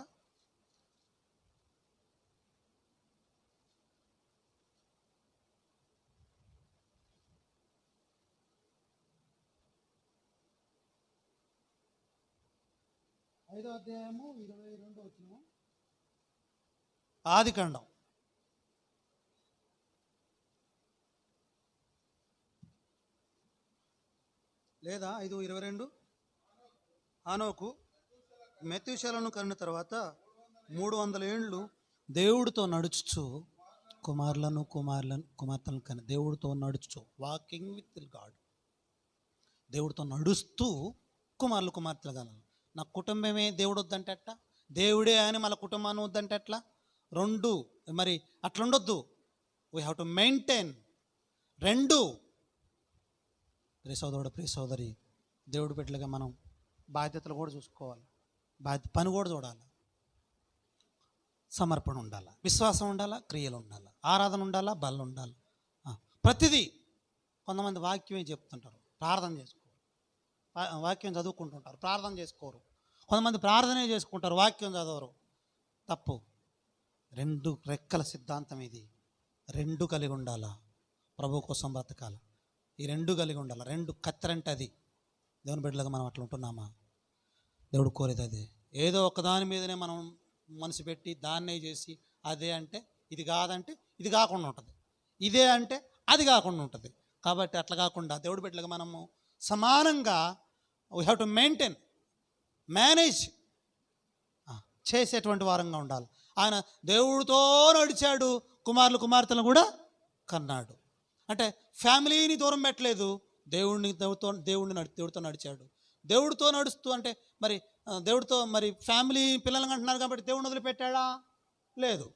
ఐదో అధ్యాయము 22వ వచనం, ఆదికాండం. లేదా 5:22. హనోకు మెతూషెలను కన్న తర్వాత 300 ఏండ్లు దేవుడితో నడుచుచు కుమారులను కుమార్తెలను కని. దేవుడితో నడుచుచు, వాకింగ్ విత్ గాడ్, దేవుడితో నడుస్తూ కుమారులు కుమార్తెలు కనాలి. నా కుటుంబమే దేవుడు వద్దంటే అట్లా, దేవుడే అని మళ్ళీ కుటుంబాన్ని వద్దంటే అట్లా. రెండు. మరి అట్లా ఉండొద్దు. వీ హ్యావ్ టు మెయింటైన్ రెండు. ప్రియ సోదరుడు, ప్రియ సోదరి, దేవుడి బిడ్డలుగా మనం బాధ్యతలు కూడా చూసుకోవాలి, పని కూడా చూడాలి, సమర్పణ ఉండాలి, విశ్వాసం ఉండాలా, క్రియలు ఉండాలి, ఆరాధన ఉండాలా, బలం ఉండాలి. ప్రతిదీ. కొంతమంది వాక్యమే చెప్తుంటారు, ప్రార్థన చేసుకోరు. వాక్యం చదువుకుంటుంటారు, ప్రార్థన చేసుకోరు. కొంతమంది ప్రార్థనే చేసుకుంటారు, వాక్యం చదవరు. తప్పు. రెండు రెక్కల సిద్ధాంతం ఇది. రెండు కలిగి ఉండాలా, ప్రభు కోసం బ్రతకాల. ఈ రెండు కలిగి ఉండాలి. రెండు కత్తెరంటే అది. దేవుని బిడ్డలుగా మనం అట్లా ఉంటున్నామా? దేవుడు కోరేది అదే. ఏదో ఒకదాని మీదనే మనం మనసు పెట్టి దాన్నే చేసి అదే అంటే ఇది కాదంటే ఇది కాకుండా ఉంటుంది, ఇదే అంటే అది కాకుండా ఉంటుంది. కాబట్టి అట్లా కాకుండా దేవుడి బిడ్డలుగా మనము సమానంగా వీ హ్యావ్ టు మేనేజ్ చేసేటువంటి వారంగా ఉండాలి. ఆయన దేవుడితో నడిచాడు, కుమారులు కుమార్తెలను కూడా కన్నాడు. అంటే ఫ్యామిలీని దూరం పెట్టలేదు, దేవుడితో నడిచాడు. దేవుడితో నడుస్తూ అంటే మరి దేవుడితో మరి ఫ్యామిలీ పిల్లలను అంటున్నారు కాబట్టి దేవుడిని వదిలిపెట్టాడా? లేదు,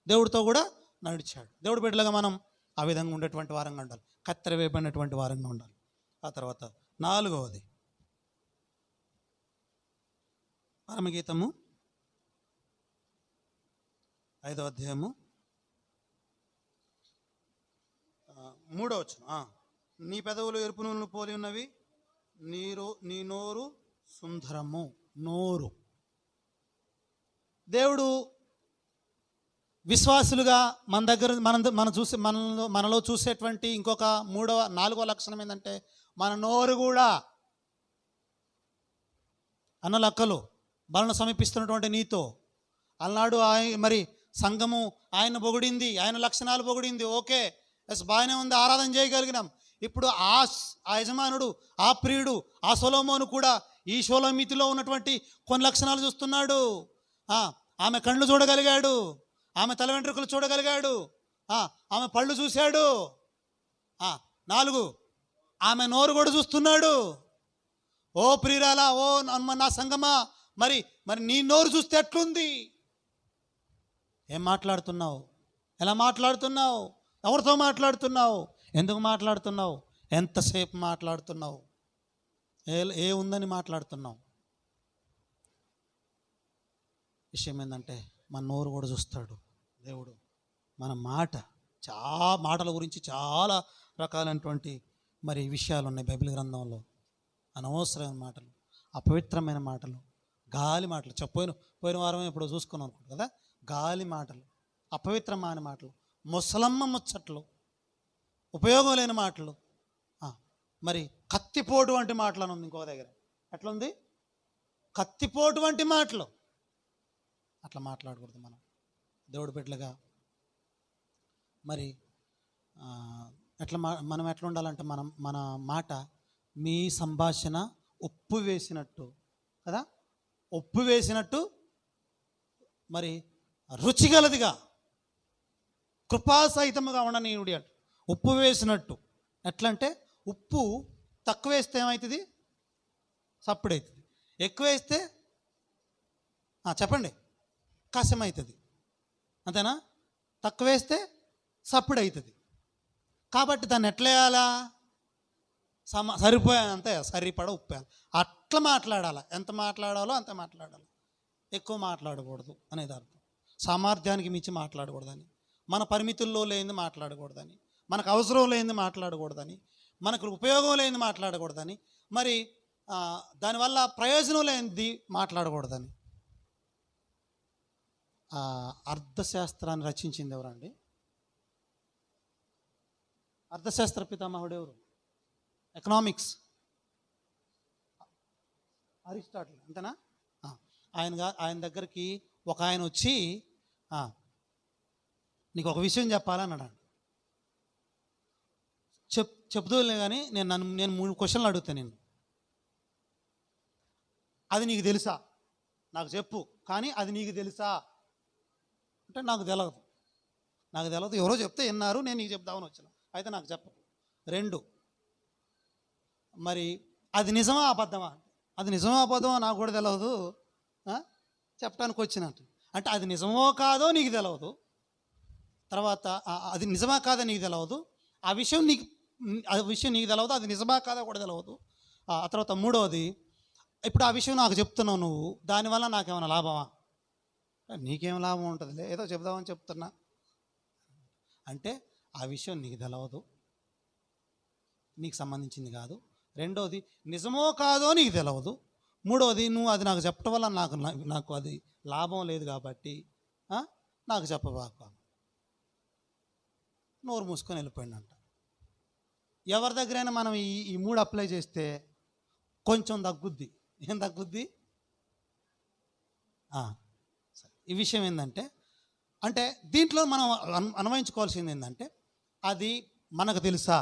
దేవుడితో కూడా నడిచాడు. దేవుడి బిడ్డలుగా మనం ఆ విధంగా ఉండేటువంటి వారంగా ఉండాలి, కత్తెర వేయబడినటువంటి వారంగా ఉండాలి. ఆ తర్వాత 4వది పరమగీతము 5వ అధ్యాయము 3వ వచనం. నీ పెదవులు ఎరుపు నూనెను పోలి ఉన్నవి, నీ నోరు సుందరము. నోరు. దేవుడు విశ్వాసులుగా మన దగ్గర మనలో చూసేటువంటి ఇంకొక 4వ లక్షణం ఏంటంటే మన నోరు కూడా. అన్నలక్కలు బలను సమీపిస్తున్నటువంటి నీతో అలనాడు మరి సంఘము ఆయన పొగిడింది, ఆయన లక్షణాలు పొగిడింది. ఓకే, ఎస్, బాగానే ఉంది, ఆరాధన చేయగలిగినాం. ఇప్పుడు ఆ యజమానుడు, ఆ ప్రియుడు, ఆ సొలొమోను కూడా ఈ షోలోమితిలో ఉన్నటువంటి కొన్ని లక్షణాలు చూస్తున్నాడు. ఆమె కళ్ళు చూడగలిగాడు, ఆమె తల వెంట్రుకలు చూడగలిగాడు, ఆమె పళ్ళు చూశాడు. 4, ఆమె నోరు కూడా చూస్తున్నాడు. ఓ ప్రియురాలా, ఓ నా సంగమా, మరి నీ నోరు చూస్తే ఎట్లుంది? ఏం మాట్లాడుతున్నావు? ఎలా మాట్లాడుతున్నావు? ఎవరితో మాట్లాడుతున్నావు? ఎందుకు మాట్లాడుతున్నావు? ఎంతసేపు మాట్లాడుతున్నావు? ఏ ఉందని మాట్లాడుతున్నావు? విషయం ఏంటంటే మన నోరు కూడా చూస్తాడు దేవుడు. మన మాటల గురించి చాలా రకాలైనటువంటి మరి విషయాలు ఉన్నాయి బైబిల్ గ్రంథంలో. అనవసరమైన మాటలు, అపవిత్రమైన మాటలు, గాలి మాటలు. పోయిన వారం ఇప్పుడు చూసుకున్నాం అనుకుంటు కదా, గాలి మాటలు, అపవిత్రమైన మాటలు, ముసలమ్మ ముచ్చట్లు, ఉపయోగం లేని మాటలు, మరి కత్తిపోటు వంటి మాటలు అని ఉంది ఇంకో దగ్గర. ఎట్లుంది? కత్తిపోటు వంటి మాటలు. అట్లా మాట్లాడకూడదు మనం దేవుడి బిడ్డలుగా. మరి మనం ఎట్లా ఉండాలంటే మన మాట మీ సంభాషణ ఉప్పు వేసినట్టు కదా, ఉప్పు వేసినట్టు మరి రుచిగలదిగా, కృపాసహితముగా ఉండనీయుడి అంట. ఉప్పు వేసినట్టు ఎట్లా అంటే, ఉప్పు తక్కువ వేస్తే ఏమవుతుంది? సప్పుడవుతుంది. ఎక్కువ వేస్తే చెప్పండి, కషం అవుతుంది. అంతేనా? తక్కువ వేస్తే సప్పుడు అవుతుంది. కాబట్టి దాన్ని ఎట్లా వేయాలా? సరిపోయాను అంతే, సరిపడ ఉప్పాను. అట్లా మాట్లాడాలి. ఎంత మాట్లాడాలో అంత మాట్లాడాలి. ఎక్కువ మాట్లాడకూడదు అనేది అర్థం. సామర్థ్యానికి మించి మాట్లాడకూడదని, మన పరిమితుల్లో లేనిది మాట్లాడకూడదని, మనకు అవసరం లేనిది మాట్లాడకూడదని, మనకు ఉపయోగం లేనిది మాట్లాడకూడదని, మరి దానివల్ల ప్రయోజనం లేనిది మాట్లాడకూడదని. అర్థశాస్త్రాన్ని రచించింది ఎవరండి? అర్థశాస్త్ర పితామహుడు ఎవరు? ఎకనామిక్స్ అరిస్టాటిల్, అంతేనా? ఆయన దగ్గరికి ఒక ఆయన వచ్చి నీకు ఒక విషయం చెప్పాలన్నాడు. చెప్తూలే కానీ నేను 3 క్వశ్చన్లు అడుగుతాను నేను. అది నీకు తెలుసా? నాకు చెప్పు. కానీ అది నీకు తెలుసా అంటే నాకు తెలియదు. ఎవరో చెప్తే విన్నారు, నేను నీకు చెప్దామని వచ్చిన. అయితే నాకు చెప్పు. 2, మరి అది నిజమా అబద్ధమా? అది నిజమా అబద్ధమా నాకు కూడా తెలియదు, చెప్పడానికి వచ్చినట్టు. అంటే అది నిజమో కాదో నీకు తెలియదు. తర్వాత అది నిజమా కాదో నీకు తెలియదు. ఆ విషయం నీకు తెలియదు, అది నిజమా కాదో కూడా తెలియదు. ఆ తర్వాత 3వది, ఇప్పుడు ఆ విషయం నాకు చెప్తున్నావు నువ్వు, దానివల్ల నాకేమైనా లాభమా? నీకేం లాభం ఉంటుందిలే, ఏదో చెప్దామని చెప్తున్నా. అంటే ఆ విషయం నీకు తెలియదు, నీకు సంబంధించింది కాదు. 2వది నిజమో కాదో నీకు తెలియదు. 3వది నువ్వు అది నాకు చెప్పడం వల్ల నాకు అది లాభం లేదు కాబట్టి నాకు చెప్పబాకు. నోరు మూసుకొని వెళ్ళిపోయిందంట. ఎవరి దగ్గరైనా మనం ఈ 3 అప్లై చేస్తే కొంచెం తగ్గుద్ది. ఏం తగ్గుద్ది? ఈ విషయం ఏంటంటే, అంటే దీంట్లో మనం అన్వయించుకోవాల్సింది ఏంటంటే, అది మనకు తెలుసా,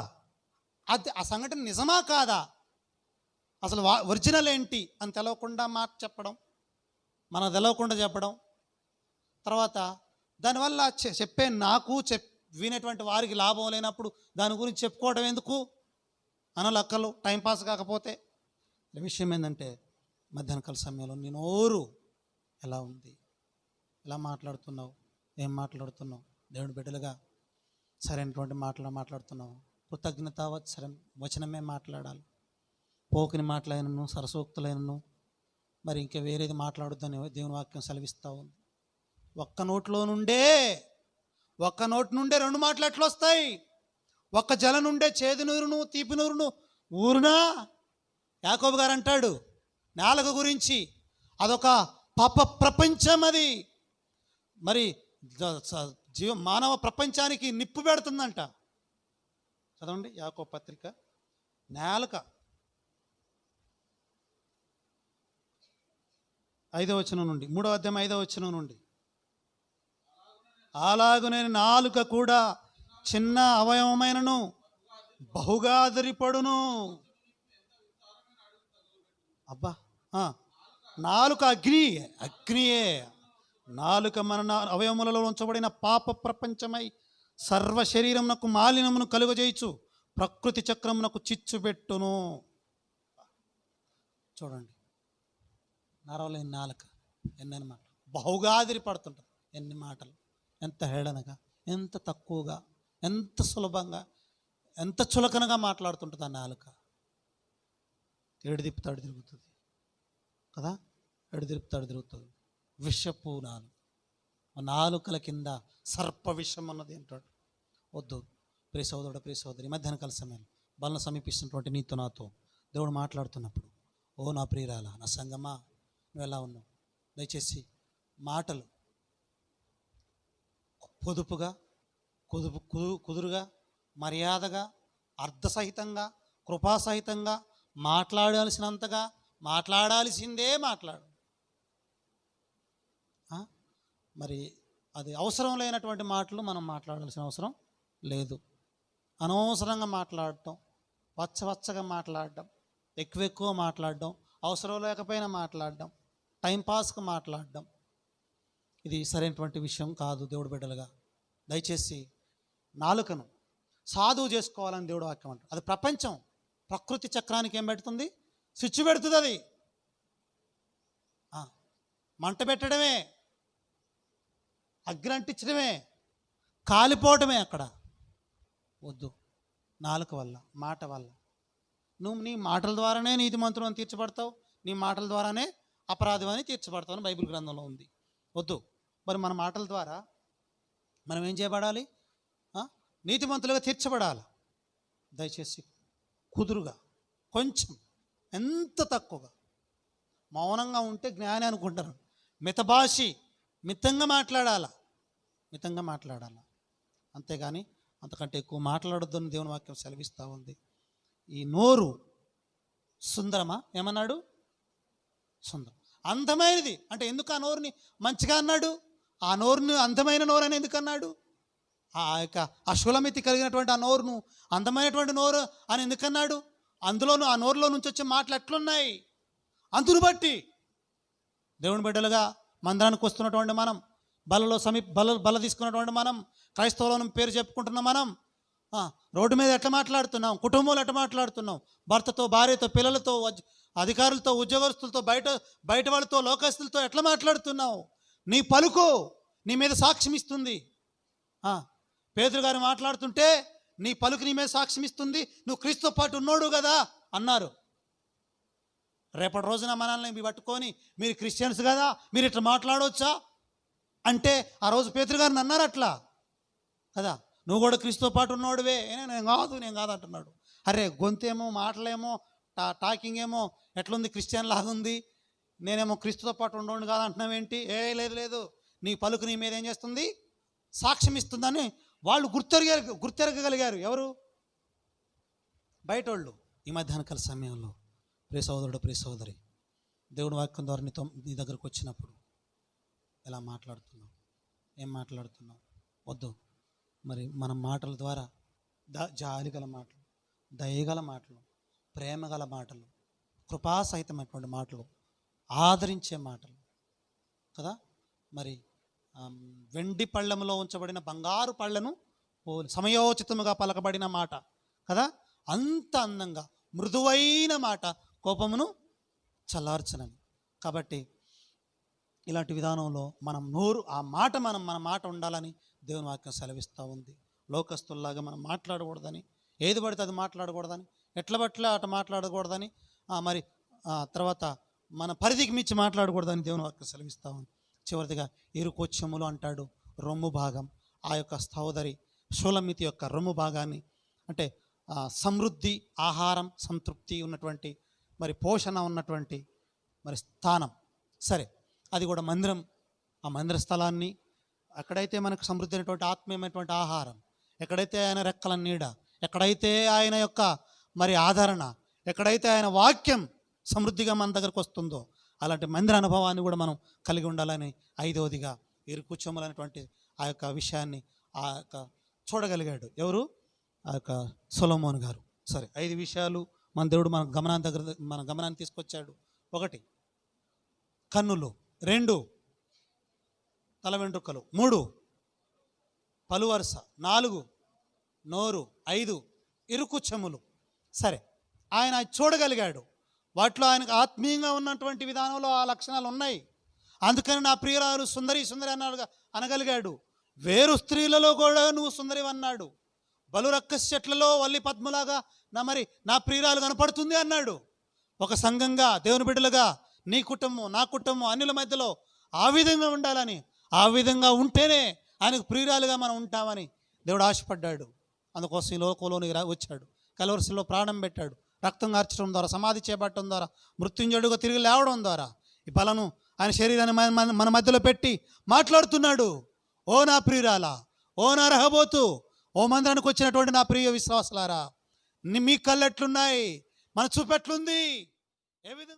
అది ఆ సంఘటన నిజమా కాదా, అసలు ఒరిజినల్ ఏంటి అని తెలవకుండా మాట చెప్పడం, మనకు తెలవకుండా చెప్పడం. తర్వాత దానివల్ల చెప్పే నాకు వినేటువంటి వారికి లాభం లేనప్పుడు దాని గురించి చెప్పుకోవడం ఎందుకు? అనలక్కలు టైంపాస్ కాకపోతే. విషయం ఏంటంటే, మధ్యాహ్నకాల సమయంలో నీ నోరు ఎలా ఉంది, ఎలా మాట్లాడుతున్నావు, ఏం మాట్లాడుతున్నావు? దేవుడి బిడ్డలుగా సరైనటువంటి మాట్లాడుతున్నావు. కృతజ్ఞత వచనమే మాట్లాడాలి. పోకిని మాట్లాడినను, సరసోక్తులైనను, మరి ఇంకా వేరేది మాట్లాడొద్దని దేవుని వాక్యం సెలవిస్తూ ఉంది. ఒక్క నోటి నుండే 2 మాటలు ఎట్లా వస్తాయి? ఒక్క జల నుండే చేదు నూరును తీపి నూరును ఊరునా? యాకోబు గారు అంటాడు నాలుక గురించి, అదొక పాప ప్రపంచం. అది మరి మానవ ప్రపంచానికి నిప్పు పెడుతుందంట. చదవండి యాకోబు పత్రిక. నాలుక 5వ వచనం నుండి, 3వ అధ్యాయం 5వ వచనం నుండి, అలాగునే నాలుక కూడా చిన్న అవయవమైనను బహుగా అదిరిపడును. అబ్బా, నాలుక అగ్నియే. నాలుక మన అవయవములలో ఉంచబడిన పాప ప్రపంచమై సర్వ శరీరమునకు మాలినమును కలుగజేయచ్చు, ప్రకృతి చక్రమునకు చిచ్చు పెట్టును. చూడండి, నరవలేని నాలుక ఎన్నెన్ని మాటలు, బహుగా అదిరిపడుతుంటుంది. ఎన్ని మాటలు, ఎంత హేళనగా, ఎంత తక్కువగా, ఎంత సులభంగా, ఎంత చులకనగా మాట్లాడుతుంటుంది ఆ నాలుక. ఏడు తిప్పుతాడు తిరుగుతుంది కదా, తిరుగుతుంది. విషపు నాలుకల కింద సర్ప విషం అన్నది అంటాడు. వద్దు ప్రియ సోదరుడు, ప్రియ సోదరి, మధ్యాహ్నకాల సమయంలో బలను సమీపిస్తున్నటువంటి నీతో నాతో దేవుడు మాట్లాడుతున్నప్పుడు, ఓ నా ప్రియురాలా, నా సంగమా, నువ్వు ఎలా ఉన్నావు? దయచేసి మాటలు పొదుపుగా, కుదురుగా, మర్యాదగా, అర్థసహితంగా, కృపాసహితంగా, మాట్లాడాల్సినంతగా మాట్లాడాల్సిందే మాట్లాడు. మరి అది అవసరం లేనటువంటి మాటలు మనం మాట్లాడాల్సిన అవసరం లేదు. అనవసరంగా మాట్లాడటం, వచ్చగా మాట్లాడడం, ఎక్కువ మాట్లాడడం, అవసరం లేకపోయినా మాట్లాడడం, టైంపాస్కి మాట్లాడడం, ఇది సరైనటువంటి విషయం కాదు. దేవుడు బిడ్డలుగా దయచేసి నాలుకను సాధువు చేసుకోవాలని దేవుడు వాక్యం అంటాడు. అది ప్రపంచం, ప్రకృతి చక్రానికి ఏం పెడుతుంది? స్విచ్ పెడుతుంది. అది మంట పెట్టడమే, అగ్ని అంటించడమే, కాలిపోవటమే. అక్కడ వద్దు. నాలుక వల్ల, మాట వల్ల నువ్వు నీ మాటల ద్వారానే నీతిమంతుడు అని తీర్చబడతావు, నీ మాటల ద్వారానే అపరాధం అని తీర్చబడతావు అని బైబిల్ గ్రంథంలో ఉంది. వద్దు. మరి మన మాటల ద్వారా మనం ఏం చేయబడాలి? నీతిమంతులుగా తీర్చబడాలి. దయచేసి కుదురుగా, కొంచెం, ఎంత తక్కువగా మౌనంగా ఉంటే జ్ఞాని అనుకుంటారు. మితభాషి, మితంగా మాట్లాడాలా, మితంగా మాట్లాడాలా, అంతేగాని అంతకంటే ఎక్కువ మాట్లాడొద్దని దేవుని వాక్యం సెలవిస్తూ ఉంది. ఈ నోరు సుందరమా? ఏమన్నాడు? సుందరం, అందమైనది. అంటే ఎందుకు ఆ నోరుని మంచిగా అన్నాడు? ఆ నోరుని అందమైన నోరు అని ఎందుకు అన్నాడు? ఆ యొక్క అశులమితి కలిగినటువంటి ఆ నోరును అందమైనటువంటి నోరు అని ఎందుకన్నాడు? అందులోనూ ఆ నోరులో నుంచి వచ్చే మాటలు ఎట్లున్నాయి? అందును బట్టి దేవుని బిడ్డలుగా మందిరానికి వస్తున్నటువంటి మనం, బలలో బల తీసుకున్నటువంటి మనం, క్రైస్తవులను పేరు చెప్పుకుంటున్న మనం రోడ్డు మీద ఎట్లా మాట్లాడుతున్నాం, కుటుంబంలో ఎట్లా మాట్లాడుతున్నాం, భర్తతో, భార్యతో, పిల్లలతో, అధికారులతో, ఉద్యోగస్తులతో, బయట వాళ్ళతో, లోకస్తులతో ఎట్లా మాట్లాడుతున్నావు? నీ పలుకు నీ మీద సాక్ష్యం ఇస్తుంది. పేతురు గారు మాట్లాడుతుంటే నీ పలుకు నీ మీద సాక్ష్యం ఇస్తుంది, నువ్వు క్రీస్తుతో పాటు ఉన్నాడు కదా అన్నారు. రేపటి రోజున మనల్ని పట్టుకొని మీరు క్రిస్టియన్స్ కదా, మీరు ఇట్లా మాట్లాడవచ్చా అంటే ఆ రోజు పేతురు గారిని అన్నారు అట్లా కదా. నువ్వు కూడా క్రీస్తుతో పాటు ఉన్నాడువే. నేను కాదు అంటున్నాడు. అరే గొంతేమో, మాటలేమో, టాకింగ్ ఏమో ఎట్లుంది, క్రిస్టియన్ లాగా ఉంది. నేనేమో క్రీస్తుతో పాటు ఉండవు కాదు అంటున్నావేంటి? లేదు, నీ పలుకు నీ మీద ఏం చేస్తుంది? సాక్ష్యం ఇస్తుందని వాళ్ళు గుర్తెరగగలిగారు. ఎవరు? బయట వాళ్ళు. ఈ మధ్యాహ్నకాల సమయంలో ప్రియ సోదరుడు, ప్రియ సోదరి, దేవుని వాక్యం ద్వారా నీ దగ్గరకు వచ్చినప్పుడు ఎలా మాట్లాడుతున్నావు, ఏం మాట్లాడుతున్నావు? వద్దు. మరి మన మాటల ద్వారా జాలి గల మాటలు, దయగల మాటలు, ప్రేమ గల మాటలు, కృపాసహితమైనటువంటి మాటలు, ఆదరించే మాటలు కదా. మరి వెండి పళ్ళెములో ఉంచబడిన బంగారు పళ్ళను సమయోచితముగా పలకబడిన మాట కదా. అంత అందంగా మృదువైన మాట కోపమును చల్లార్చనని. కాబట్టి ఇలాంటి విధానంలో మనం నోరు, మన మాట ఉండాలని దేవుని వాక్యం సెలవిస్తూ ఉంది. లోకస్తుల్లాగా మనం మాట్లాడకూడదని, ఏది పడితే అది మాట్లాడకూడదని, ఎట్ల బట్ల అట మాట్లాడకూడదని, మరి తర్వాత మన పరిధికి మించి మాట్లాడకూడదని దేవుని వాక్యం సెలవిస్తూ ఉంది. చివరిదిగా ఇరుకొచ్చములు అంటాడు, రొమ్ము భాగం. ఆ యొక్క సహోదరి షూలమితి యొక్క రొమ్ము భాగాన్ని, అంటే సమృద్ధి, ఆహారం, సంతృప్తి ఉన్నటువంటి, మరి పోషణ ఉన్నటువంటి మరి స్థానం. సరే, అది కూడా మందిరం. ఆ మందిర స్థలాన్ని, ఎక్కడైతే మనకు సమృద్ధి అయినటువంటి ఆత్మీయమైనటువంటి ఆహారం, ఎక్కడైతే ఆయన రెక్కల నీడ, ఎక్కడైతే ఆయన యొక్క మరి ఆదరణ, ఎక్కడైతే ఆయన వాక్యం సమృద్ధిగా మన దగ్గరకు వస్తుందో అలాంటి మందిర అనుభవాన్ని కూడా మనం కలిగి ఉండాలని 5వదిగా ఇరుకుచ్చములు అనేటువంటి ఆ యొక్క విషయాన్ని చూడగలిగాడు. ఎవరు? ఆ యొక్క సొలొమోను గారు. సరే, 5 విషయాలు మన దేవుడు మన గమనాన్ని తీసుకొచ్చాడు. 1 కన్నులు, 2 తల వెంట్రుకలు, 3 పలువరుస, 4 నోరు, 5 ఇరుకుచ్చములు. సరే, ఆయన చూడగలిగాడు. వాటిలో ఆయనకు ఆత్మీయంగా ఉన్నటువంటి విధానంలో ఆ లక్షణాలు ఉన్నాయి. అందుకని నా ప్రియురాలు సుందరి అనగలిగాడు. వేరు స్త్రీలలో కూడా నువ్వు సుందరి అన్నాడు. బలురక్కస్ చెట్లలో వల్లి పద్మలాగా నా ప్రియురాలు కనపడుతుంది అన్నాడు. ఒక సంఘంగా, దేవుని బిడ్డలుగా నీ కుటుంబం, నా కుటుంబం, అన్యుల మధ్యలో ఆ విధంగా ఉండాలని, ఆ విధంగా ఉంటేనే ఆయనకు ప్రియురాలుగా మనం ఉంటామని దేవుడు ఆశపడ్డాడు. అందుకోసం ఈ లోకంలోనికి వచ్చాడు. కలవరసిలో ప్రాణం పెట్టాడు. రక్తం కార్చడం ద్వారా, సమాధి చేపట్టడం ద్వారా, మృత్యుంజయుడుగా తిరిగి లేవడం ద్వారా ఈ బలను ఆయన శరీరాన్ని మన మధ్యలో పెట్టి మాట్లాడుతున్నాడు. ఓ నా ప్రియురాలా, ఓ నా రహబోతు, ఓ మందిరానికి వచ్చినటువంటి నా ప్రియ విశ్వాసులారా, మీ కళ్ళు ఎట్లున్నాయి, మన చూపెట్లుంది, ఏ విధంగా